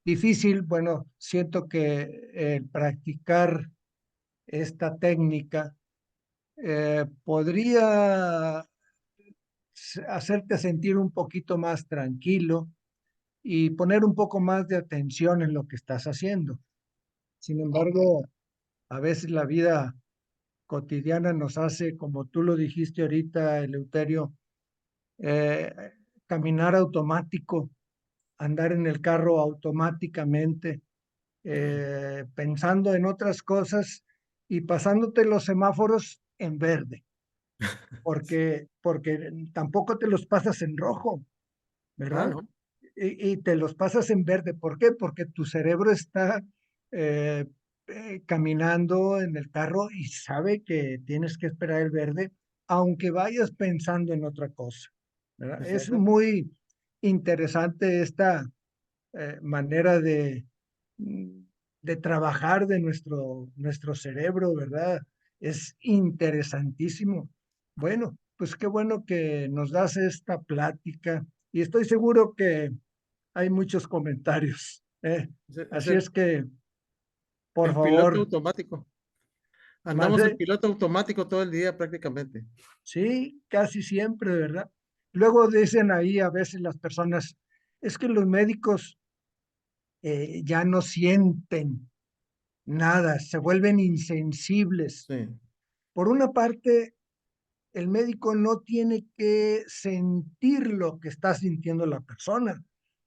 difícil, bueno, siento que practicar esta técnica podría hacerte sentir un poquito más tranquilo y poner un poco más de atención en lo que estás haciendo. Sin embargo, a veces la vida cotidiana nos hace, como tú lo dijiste ahorita, Eleuterio, eh, caminar automático, andar en el carro automáticamente, pensando en otras cosas y pasándote los semáforos en verde, porque tampoco te los pasas en rojo, Ah, ¿verdad? no. Y te los pasas en verde. ¿Por qué? Porque tu cerebro está eh, caminando en el carro y sabe que tienes que esperar el verde, aunque vayas pensando en otra cosa, ¿verdad? Es Exacto. muy interesante esta manera mm, de trabajar de nuestro cerebro, ¿verdad? Es interesantísimo. Bueno, pues qué bueno que nos das esta plática y estoy seguro que hay muchos comentarios. Es Así es que, por el piloto favor, automático. Andamos en mande, piloto automático todo el día prácticamente. sí, casi siempre, ¿verdad? Luego dicen ahí a veces las personas, es que los médicos ya no sienten nada, se vuelven insensibles. Sí. Por una parte, el médico no tiene que sentir lo que está sintiendo la persona,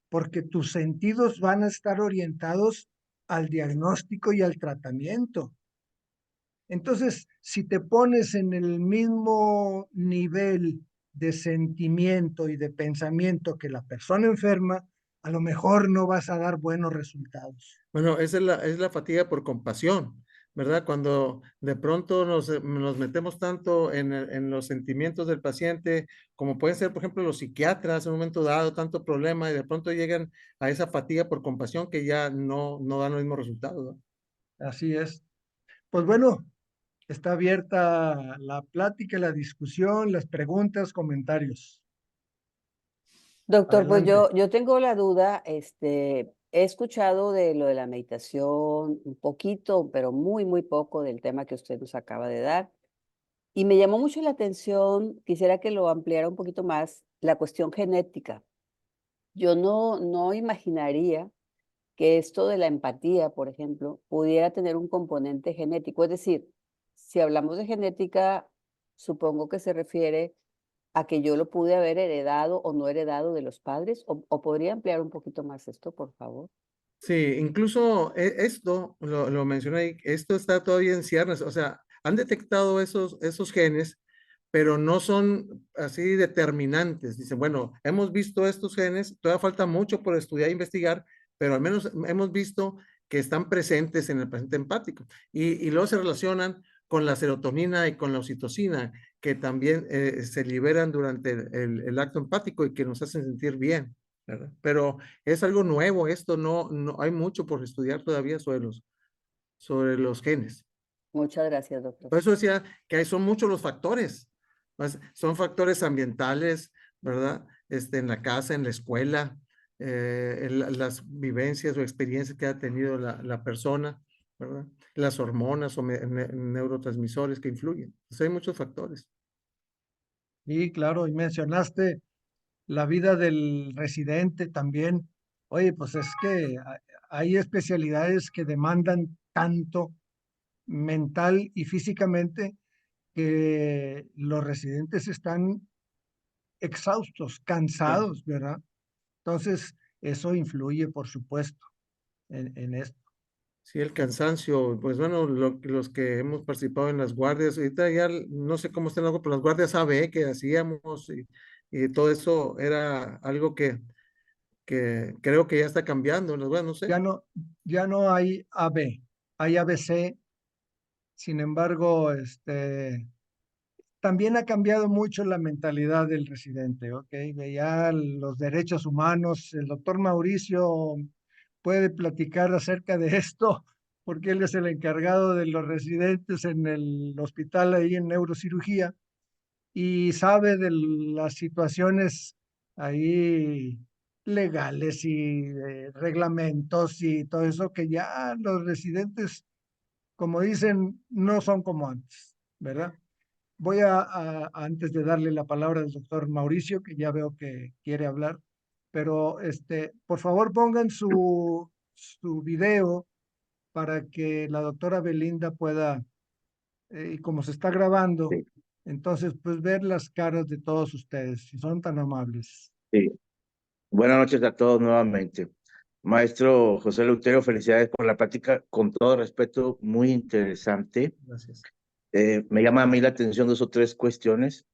porque tus sentidos van a estar orientados al diagnóstico y al tratamiento. Entonces, si te pones en el mismo nivel de sentimiento y de pensamiento que la persona enferma, a lo mejor no vas a dar buenos resultados. Bueno, esa es la fatiga por compasión, ¿verdad? Cuando de pronto nos metemos tanto en los sentimientos del paciente, como pueden ser, por ejemplo, los psiquiatras en un momento dado, tanto problema, y de pronto llegan a esa fatiga por compasión que ya no dan los mismos resultados, ¿no? Así es. Pues bueno, está abierta la plática, la discusión, las preguntas, comentarios. Doctor, pues Adelante. yo tengo la duda, he escuchado de lo de la meditación un poquito, pero muy, muy poco del tema que usted nos acaba de dar. Y me llamó mucho la atención, quisiera que lo ampliara un poquito más, la cuestión genética. Yo no imaginaría que esto de la empatía, por ejemplo, pudiera tener un componente genético. Es decir, si hablamos de genética, supongo que se refiere a que yo lo pude haber heredado o no heredado de los padres, o podría ampliar un poquito más esto, por favor. Sí, incluso esto, lo mencioné ahí, esto está todavía en ciernes, o sea, han detectado esos genes, pero no son así determinantes. Dicen, bueno, hemos visto estos genes, todavía falta mucho por estudiar e investigar, pero al menos hemos visto que están presentes en el paciente empático. Y luego se relacionan con la serotonina y con la oxitocina, que también se liberan durante el acto empático y que nos hacen sentir bien, ¿verdad? Pero es algo nuevo esto, no hay mucho por estudiar todavía sobre los genes. Muchas gracias, doctor. Por eso decía que son muchos los factores, pues, son factores ambientales, ¿verdad? En la casa, en la escuela, las vivencias o experiencias que ha tenido la persona, ¿verdad? Las hormonas o neurotransmisores que influyen. Entonces hay muchos factores. Y claro, y mencionaste la vida del residente también. Oye, pues es que hay especialidades que demandan tanto mental y físicamente que los residentes están exhaustos, Sí. cansados, ¿verdad? Entonces, eso influye, por supuesto, en esto. Sí, el cansancio, pues bueno, los que hemos participado en las guardias, ahorita ya no sé cómo están algo, pero las guardias AB que hacíamos y todo eso era algo que creo que ya está cambiando, bueno, no sé. Ya no, ya no hay AB, hay ABC. Sin embargo, también ha cambiado mucho la mentalidad del residente, ¿ok? Ya los derechos humanos, el doctor Mauricio puede platicar acerca de esto, porque él es el encargado de los residentes en el hospital ahí en neurocirugía y sabe de las situaciones ahí legales y reglamentos y todo eso que ya los residentes, como dicen, no son como antes, ¿verdad? Voy antes de darle la palabra al doctor Mauricio, que ya veo que quiere hablar, pero por favor pongan su video para que la doctora Belinda pueda, y como se está grabando, Sí, entonces pues ver las caras de todos ustedes, si son tan amables. sí. Buenas noches a todos nuevamente. Maestro José Leuterio, felicidades por la plática, con todo respeto, muy interesante. Gracias. Me llama a mí la atención dos o tres cuestiones.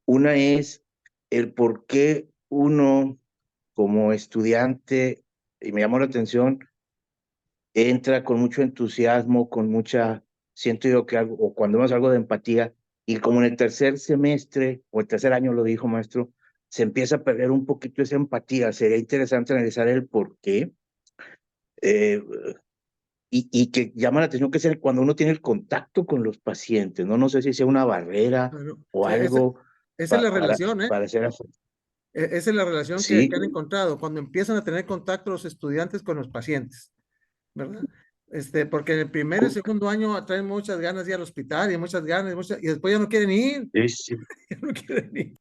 Una es el por qué uno como estudiante, y me llamó la atención, entra con mucho entusiasmo, con mucha, siento yo que algo, o cuando vemos algo de empatía, y como en el tercer semestre o el tercer año, lo dijo maestro, se empieza a perder un poquito esa empatía. Sería interesante analizar el por qué. eh, y que llama la atención que es cuando uno tiene el contacto con los pacientes, ¿no? No sé si sea una barrera Bueno, o esa algo es la relación, para hacer así. Esa es la relación Sí, que han encontrado cuando empiezan a tener contacto los estudiantes con los pacientes, ¿verdad? Porque en el primer y segundo año traen muchas ganas de ir al hospital y muchas ganas, y después ya no quieren ir, sí, sí. ya no quieren ir.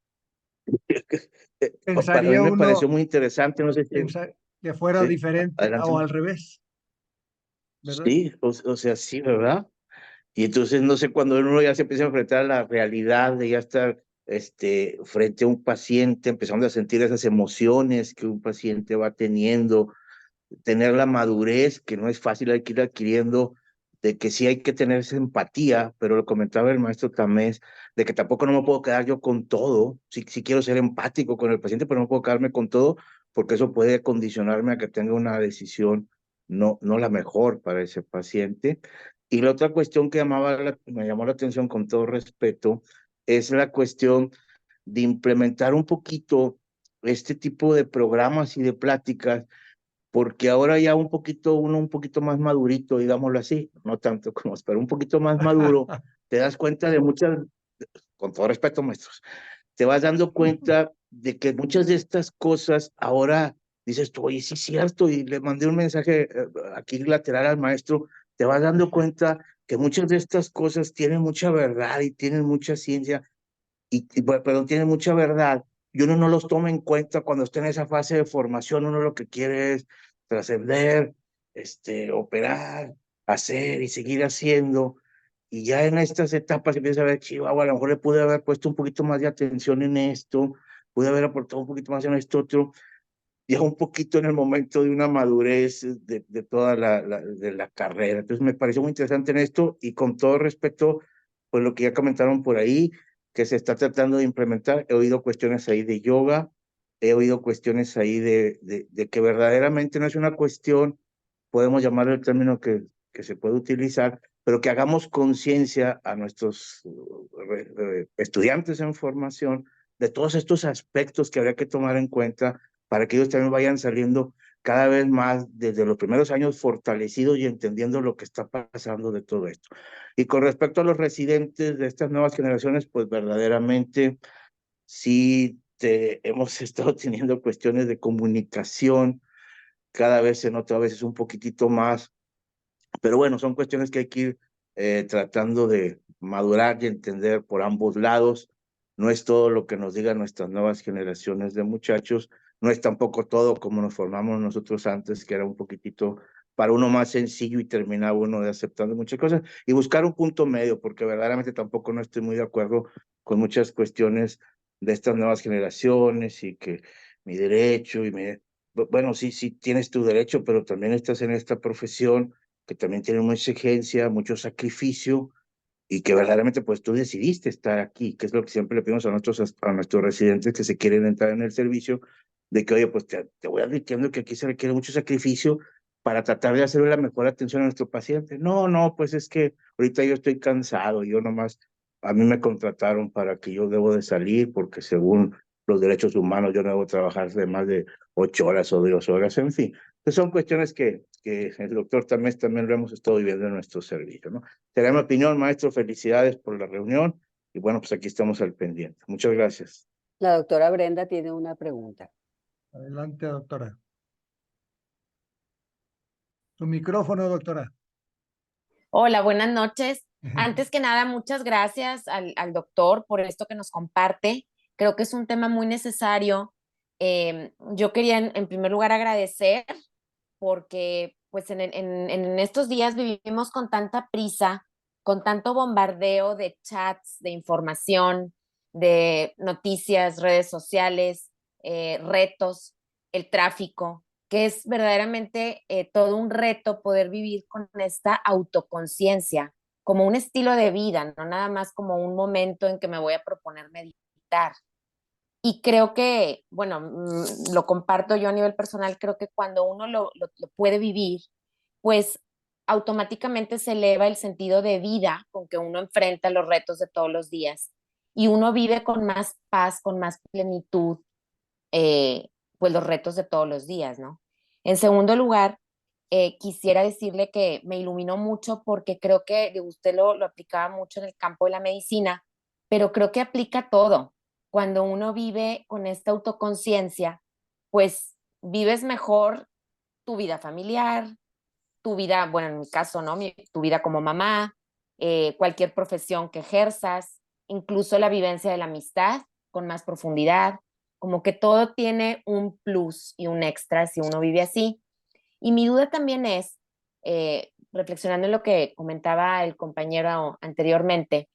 Para mí Pensaría me uno pareció muy interesante, no sé si... pensar que fuera Sí, diferente adelante. o al revés, ¿verdad? Sí, o sea, sí, ¿verdad? Y entonces, no sé, cuando uno ya se empieza a enfrentar a la realidad de ya estar frente a un paciente, empezando a sentir esas emociones que un paciente va teniendo, tener la madurez, que no es fácil, hay que ir adquiriendo, de que sí hay que tener esa empatía, pero lo comentaba el maestro Tamés, de que tampoco no me puedo quedar yo con todo, sí quiero ser empático con el paciente, pero no puedo quedarme con todo, porque eso puede condicionarme a que tenga una decisión no la mejor para ese paciente. Y la otra cuestión que me llamó la atención con todo respeto es la cuestión de implementar un poquito este tipo de programas y de pláticas, porque ahora ya uno un poquito más madurito, digámoslo así, no tanto como, pero un poquito más maduro, te das cuenta de muchas, con todo respeto, maestros, te vas dando cuenta de que muchas de estas cosas ahora dices tú, oye, sí es cierto, y le mandé un mensaje aquí lateral al maestro, te vas dando cuenta que muchas de estas cosas tienen mucha verdad y tienen mucha ciencia, perdón, tienen mucha verdad, y uno no los toma en cuenta cuando está en esa fase de formación. Uno lo que quiere es trascender, operar, hacer y seguir haciendo, y ya en estas etapas empieza a ver, Chihuahua, a lo mejor le pude haber puesto un poquito más de atención en esto, pude haber aportado un poquito más en esto otro, ya un poquito en el momento de una madurez de toda de la carrera. Entonces me pareció muy interesante en esto, y con todo respeto, pues lo que ya comentaron por ahí, que se está tratando de implementar, he oído cuestiones ahí de yoga, he oído cuestiones ahí de que verdaderamente no es una cuestión, podemos llamarlo el término que se puede utilizar, pero que hagamos conciencia a nuestros estudiantes en formación de todos estos aspectos que habría que tomar en cuenta para que ellos también vayan saliendo cada vez más desde los primeros años fortalecidos y entendiendo lo que está pasando de todo esto. Y con respecto a los residentes de estas nuevas generaciones, pues verdaderamente sí hemos estado teniendo cuestiones de comunicación, cada vez se nota a veces un poquitito más, pero bueno, son cuestiones que hay que ir tratando de madurar y entender por ambos lados. No es todo lo que nos digan nuestras nuevas generaciones de muchachos, no es tampoco todo como nos formamos nosotros antes, que era un poquitito para uno más sencillo y terminaba uno de aceptando muchas cosas, y buscar un punto medio, porque verdaderamente tampoco no estoy muy de acuerdo con muchas cuestiones de estas nuevas generaciones, y que mi derecho bueno, sí tienes tu derecho, pero también estás en esta profesión que también tiene mucha exigencia, mucho sacrificio, y que verdaderamente pues tú decidiste estar aquí, que es lo que siempre le pedimos a nuestros residentes que se quieren entrar en el servicio, de que, oye, pues te voy advirtiendo que aquí se requiere mucho sacrificio para tratar de hacer la mejor atención a nuestro paciente. No, pues es que ahorita yo estoy cansado, yo nomás, a mí me contrataron para que yo debo de salir, porque según los derechos humanos yo no debo trabajar de más de 8 horas o 2 horas, en fin. Pues son cuestiones que el doctor también lo hemos estado viviendo en nuestro servicio, ¿no? Será mi opinión, maestro. Felicidades por la reunión. Y bueno, pues aquí estamos al pendiente. Muchas gracias. La doctora Brenda tiene una pregunta. Adelante, doctora. Su micrófono, doctora. Hola, buenas noches. Antes que nada, muchas gracias al doctor por esto que nos comparte. Creo que es un tema muy necesario. Yo quería en primer lugar agradecer porque pues en estos días vivimos con tanta prisa, con tanto bombardeo de chats, de información, de noticias, redes sociales, retos, el tráfico, que es verdaderamente todo un reto poder vivir con esta autoconciencia, como un estilo de vida, no nada más como un momento en que me voy a proponer meditar. Y creo que, bueno, lo comparto yo a nivel personal, creo que cuando uno lo puede vivir, pues automáticamente se eleva el sentido de vida con que uno enfrenta los retos de todos los días y uno vive con más paz, con más plenitud, pues los retos de todos los días, ¿no? En segundo lugar, quisiera decirle que me iluminó mucho porque creo que usted lo aplicaba mucho en el campo de la medicina, pero creo que aplica todo. Cuando uno vive con esta autoconciencia, pues vives mejor tu vida familiar, tu vida, bueno, en mi caso, ¿no? Tu vida como mamá, cualquier profesión que ejerzas, incluso la vivencia de la amistad con más profundidad, como que todo tiene un plus y un extra si uno vive así. Y mi duda también es, reflexionando en lo que comentaba el compañero anteriormente,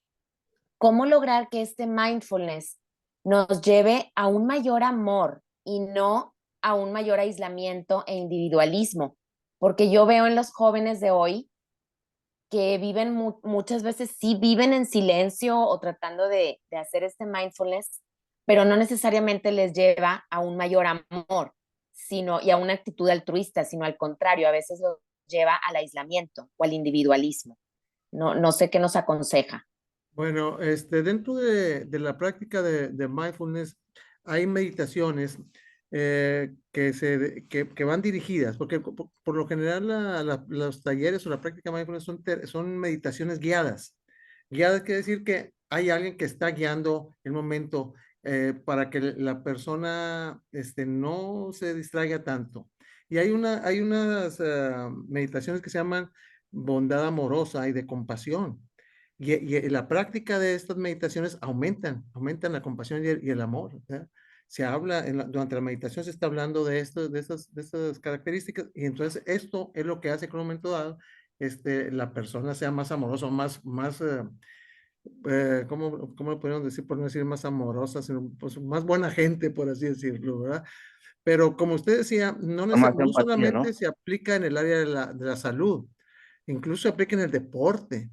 ¿cómo lograr que este mindfulness nos lleve a un mayor amor y no a un mayor aislamiento e individualismo? Porque yo veo en los jóvenes de hoy que viven muchas veces, sí viven en silencio o tratando de hacer este mindfulness, pero no necesariamente les lleva a un mayor amor, sino y a una actitud altruista, sino al contrario, a veces los lleva al aislamiento o al individualismo. No sé qué nos aconseja. Bueno, dentro de la práctica de mindfulness hay meditaciones que van dirigidas, porque por lo general los talleres o la práctica mindfulness son meditaciones guiadas. Guiadas quiere decir que hay alguien que está guiando el momento para que la persona no se distraiga tanto. Y hay unas meditaciones que se llaman bondad amorosa y de compasión. Y la práctica de estas meditaciones aumentan la compasión y el amor. ¿Verdad? Se habla, durante la meditación se está hablando de esto, de estas características, y entonces esto es lo que hace que en un momento dado la persona sea más amorosa, ¿cómo lo podemos decir? Por no decir más amorosa, sino pues, más buena gente, por así decirlo, ¿verdad? Pero como usted decía, Más no empatía, solamente ¿no? se aplica en el área de la salud, incluso se aplica en el deporte,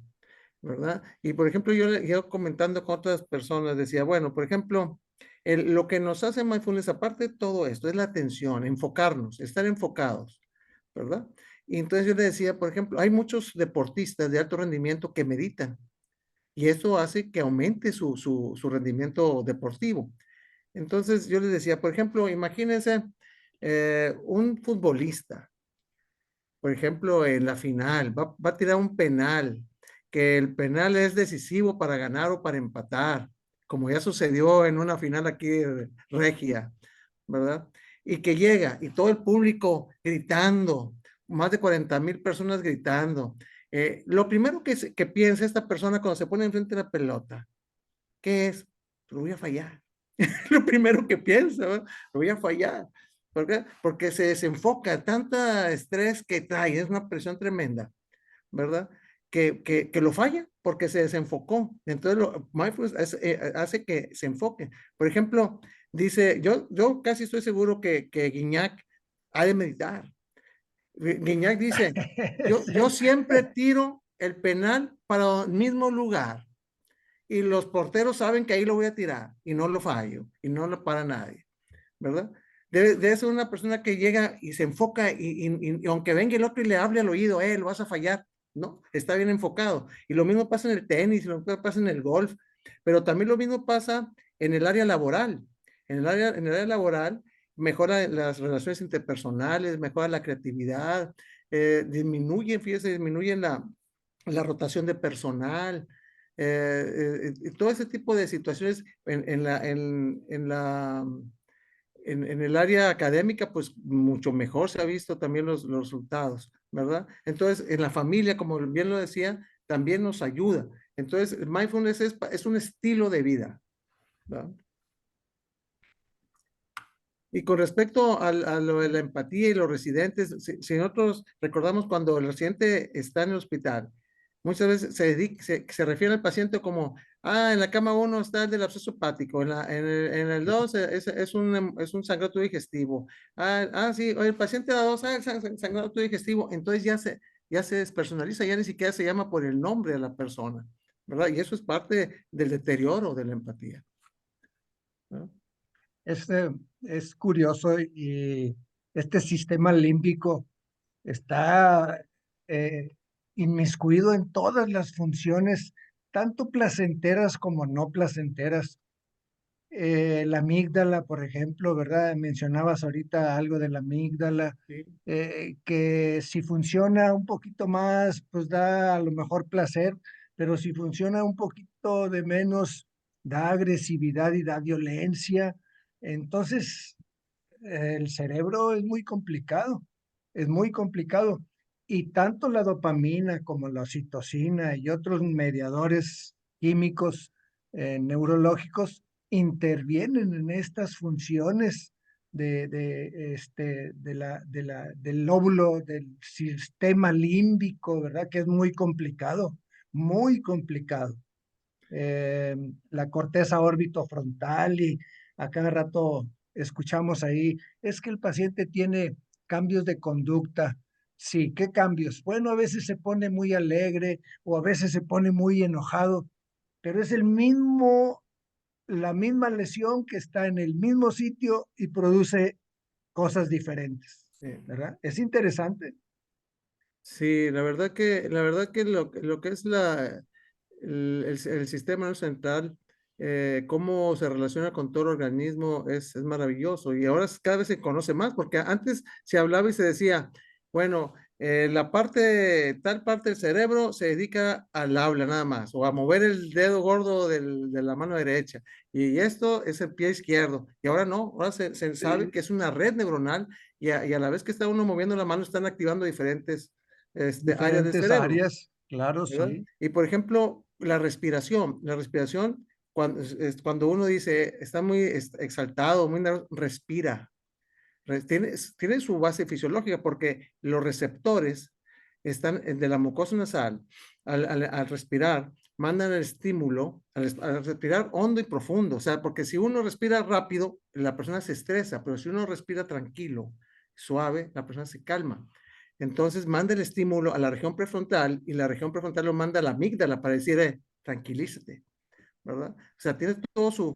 ¿verdad? Y por ejemplo, yo comentando con otras personas decía, bueno, por ejemplo, lo que nos hace mindfulness, aparte de todo esto, es la atención, enfocarnos, estar enfocados, ¿verdad? Y entonces yo le decía, por ejemplo, hay muchos deportistas de alto rendimiento que meditan y eso hace que aumente su rendimiento deportivo. Entonces yo les decía, por ejemplo, imagínense un futbolista, por ejemplo, en la final, va a tirar un penal, que el penal es decisivo para ganar o para empatar, como ya sucedió en una final aquí regia, ¿verdad? Y que llega y todo el público gritando, más de 40,000 personas gritando. Lo primero que piensa esta persona cuando se pone enfrente de la pelota, ¿qué es? Lo voy a fallar. Lo primero que piensa, ¿verdad? Lo voy a fallar. ¿Por qué? Porque se desenfoca, tanta estrés que trae, es una presión tremenda, ¿verdad? Que lo falla porque se desenfocó. Entonces, mindfulness hace que se enfoque. Por ejemplo, dice, yo casi estoy seguro que Guiñac ha de meditar. Guiñac dice, yo siempre tiro el penal para el mismo lugar y los porteros saben que ahí lo voy a tirar y no lo fallo y no lo para nadie, ¿verdad? Debe ser una persona que llega y se enfoca y aunque venga el otro y le hable al oído, lo vas a fallar, ¿no? Está bien enfocado. Y lo mismo pasa en el tenis, lo mismo pasa en el golf, pero también lo mismo pasa en el área laboral. En el área laboral mejora las relaciones interpersonales, mejora la creatividad, disminuye la rotación de personal, todo ese tipo de situaciones en el área académica, pues mucho mejor se ha visto también los resultados, ¿verdad? Entonces, en la familia, como bien lo decía, también nos ayuda. Entonces, el mindfulness es un estilo de vida, ¿verdad? Y con respecto a lo de la empatía y los residentes, si nosotros recordamos cuando el residente está en el hospital, muchas veces se refiere al paciente como, en la cama 1 está el del absceso hepático, en el 2 es un sangrado digestivo. Sí, oye, el paciente de la 2, el sangrado digestivo. Entonces ya se despersonaliza, ya ni siquiera se llama por el nombre de la persona, ¿verdad? Y eso es parte del deterioro de la empatía, ¿no? Es curioso y este sistema límbico está inmiscuido en todas las funciones, tanto placenteras como no placenteras. La amígdala, por ejemplo, ¿verdad? Mencionabas ahorita algo de la amígdala, Sí. que si funciona un poquito más, pues da a lo mejor placer, pero si funciona un poquito de menos, da agresividad y da violencia. Entonces, el cerebro es muy complicado. Y tanto la dopamina como la oxitocina y otros mediadores químicos neurológicos intervienen en estas funciones del lóbulo, del sistema límbico, ¿verdad? Que es muy complicado, muy complicado. La corteza orbitofrontal y a cada rato escuchamos ahí, es que el paciente tiene cambios de conducta. Sí, ¿qué cambios? Bueno, a veces se pone muy alegre o a veces se pone muy enojado, pero es la misma lesión que está en el mismo sitio y produce cosas diferentes, Sí. ¿verdad? Es interesante. Sí, la verdad que lo que es el sistema nervioso central, cómo se relaciona con todo el organismo es maravilloso. Y ahora cada vez se conoce más, porque antes se hablaba y se decía, bueno, tal parte del cerebro se dedica al habla nada más, o a mover el dedo gordo de la mano derecha. Y esto es el pie izquierdo. Y ahora no, ahora se sabe que es una red neuronal y a la vez que está uno moviendo la mano, están activando diferentes áreas del Diferentes cerebro, áreas, claro, ¿verdad? sí. Y por ejemplo, la respiración, cuando uno dice, está muy exaltado, muy respira, tiene su base fisiológica porque los receptores están de la mucosa nasal, al respirar, mandan el estímulo, al respirar hondo y profundo, o sea, porque si uno respira rápido, la persona se estresa, pero si uno respira tranquilo, suave, la persona se calma. Entonces manda el estímulo a la región prefrontal y la región prefrontal lo manda a la amígdala para decir, tranquilízate, ¿verdad? O sea, tiene todo su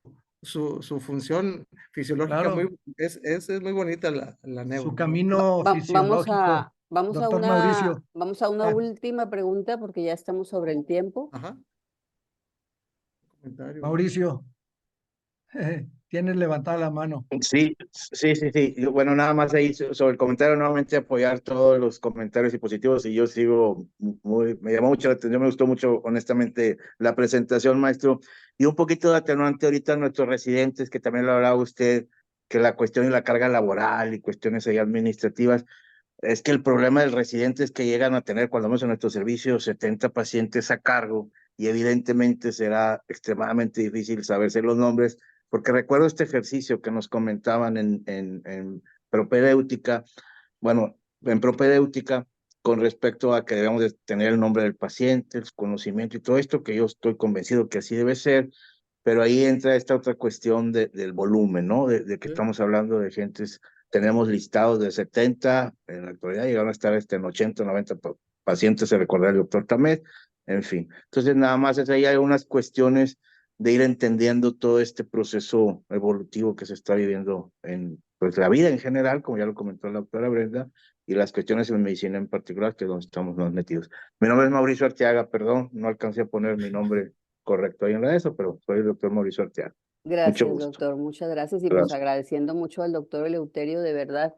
función fisiológica Claro, es muy bonita la su neuro, ¿no? camino fisiológico. Doctor Mauricio, vamos a una ah, última pregunta porque ya estamos sobre el tiempo. Ajá, comentario. Mauricio, tienes levantada la mano. Sí, sí, sí, sí. Bueno, nada más ahí sobre el comentario, nuevamente apoyar todos los comentarios y positivos y yo sigo me llamó mucho la atención, me gustó mucho honestamente la presentación, maestro, y un poquito de atenuante ahorita a nuestros residentes, que también lo hablaba usted, que la cuestión de la carga laboral y cuestiones ahí administrativas, es que el problema del residente es que llegan a tener, cuando vamos a nuestro servicio, 70 pacientes a cargo y evidentemente será extremadamente difícil saberse los nombres, porque recuerdo este ejercicio que nos comentaban en propedéutica, bueno, en propedéutica, con respecto a que debemos de tener el nombre del paciente, el conocimiento y todo esto, que yo estoy convencido que así debe ser, pero ahí entra esta otra cuestión del volumen, ¿no? De que Sí, estamos hablando de gentes, tenemos listados de 70, en la actualidad llegaron a estar en 80, 90 pacientes, se recuerda el doctor Tamés, en fin. Entonces, nada más es ahí hay unas cuestiones de ir entendiendo todo este proceso evolutivo que se está viviendo en pues, la vida en general, como ya lo comentó la doctora Brenda, y las cuestiones en medicina en particular, que es donde estamos más metidos. Mi nombre es Mauricio Arteaga, perdón, no alcancé a poner mi nombre correcto ahí en la ESO, pero soy el doctor Mauricio Arteaga. Mucho Gracias, gusto. doctor. Muchas gracias. Y pues Gracias. agradeciendo mucho al doctor Eleuterio, de verdad,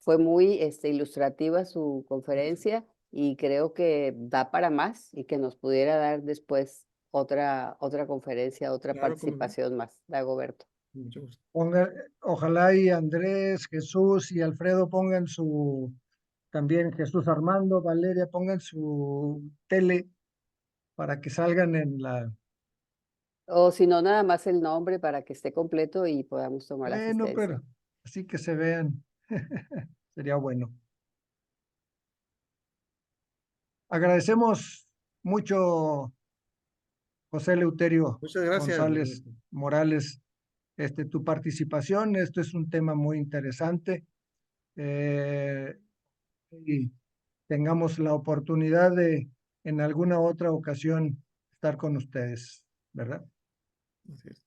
fue muy ilustrativa su conferencia y creo que da para más y que nos pudiera dar después otra conferencia, otra claro, como no, participación más. Dagoberto. mucho gusto. Ojalá y Andrés, Jesús y Alfredo pongan también Jesús Armando, Valeria, pongan su tele para que salgan en O si no, nada más el nombre para que esté completo y podamos tomar Bueno, asistencia. pero así que se vean. Sería bueno. Agradecemos mucho, José Eleuterio Muchas gracias. González Morales, tu participación. Esto es un tema muy interesante, y tengamos la oportunidad de en alguna otra ocasión estar con ustedes, ¿verdad? Así es.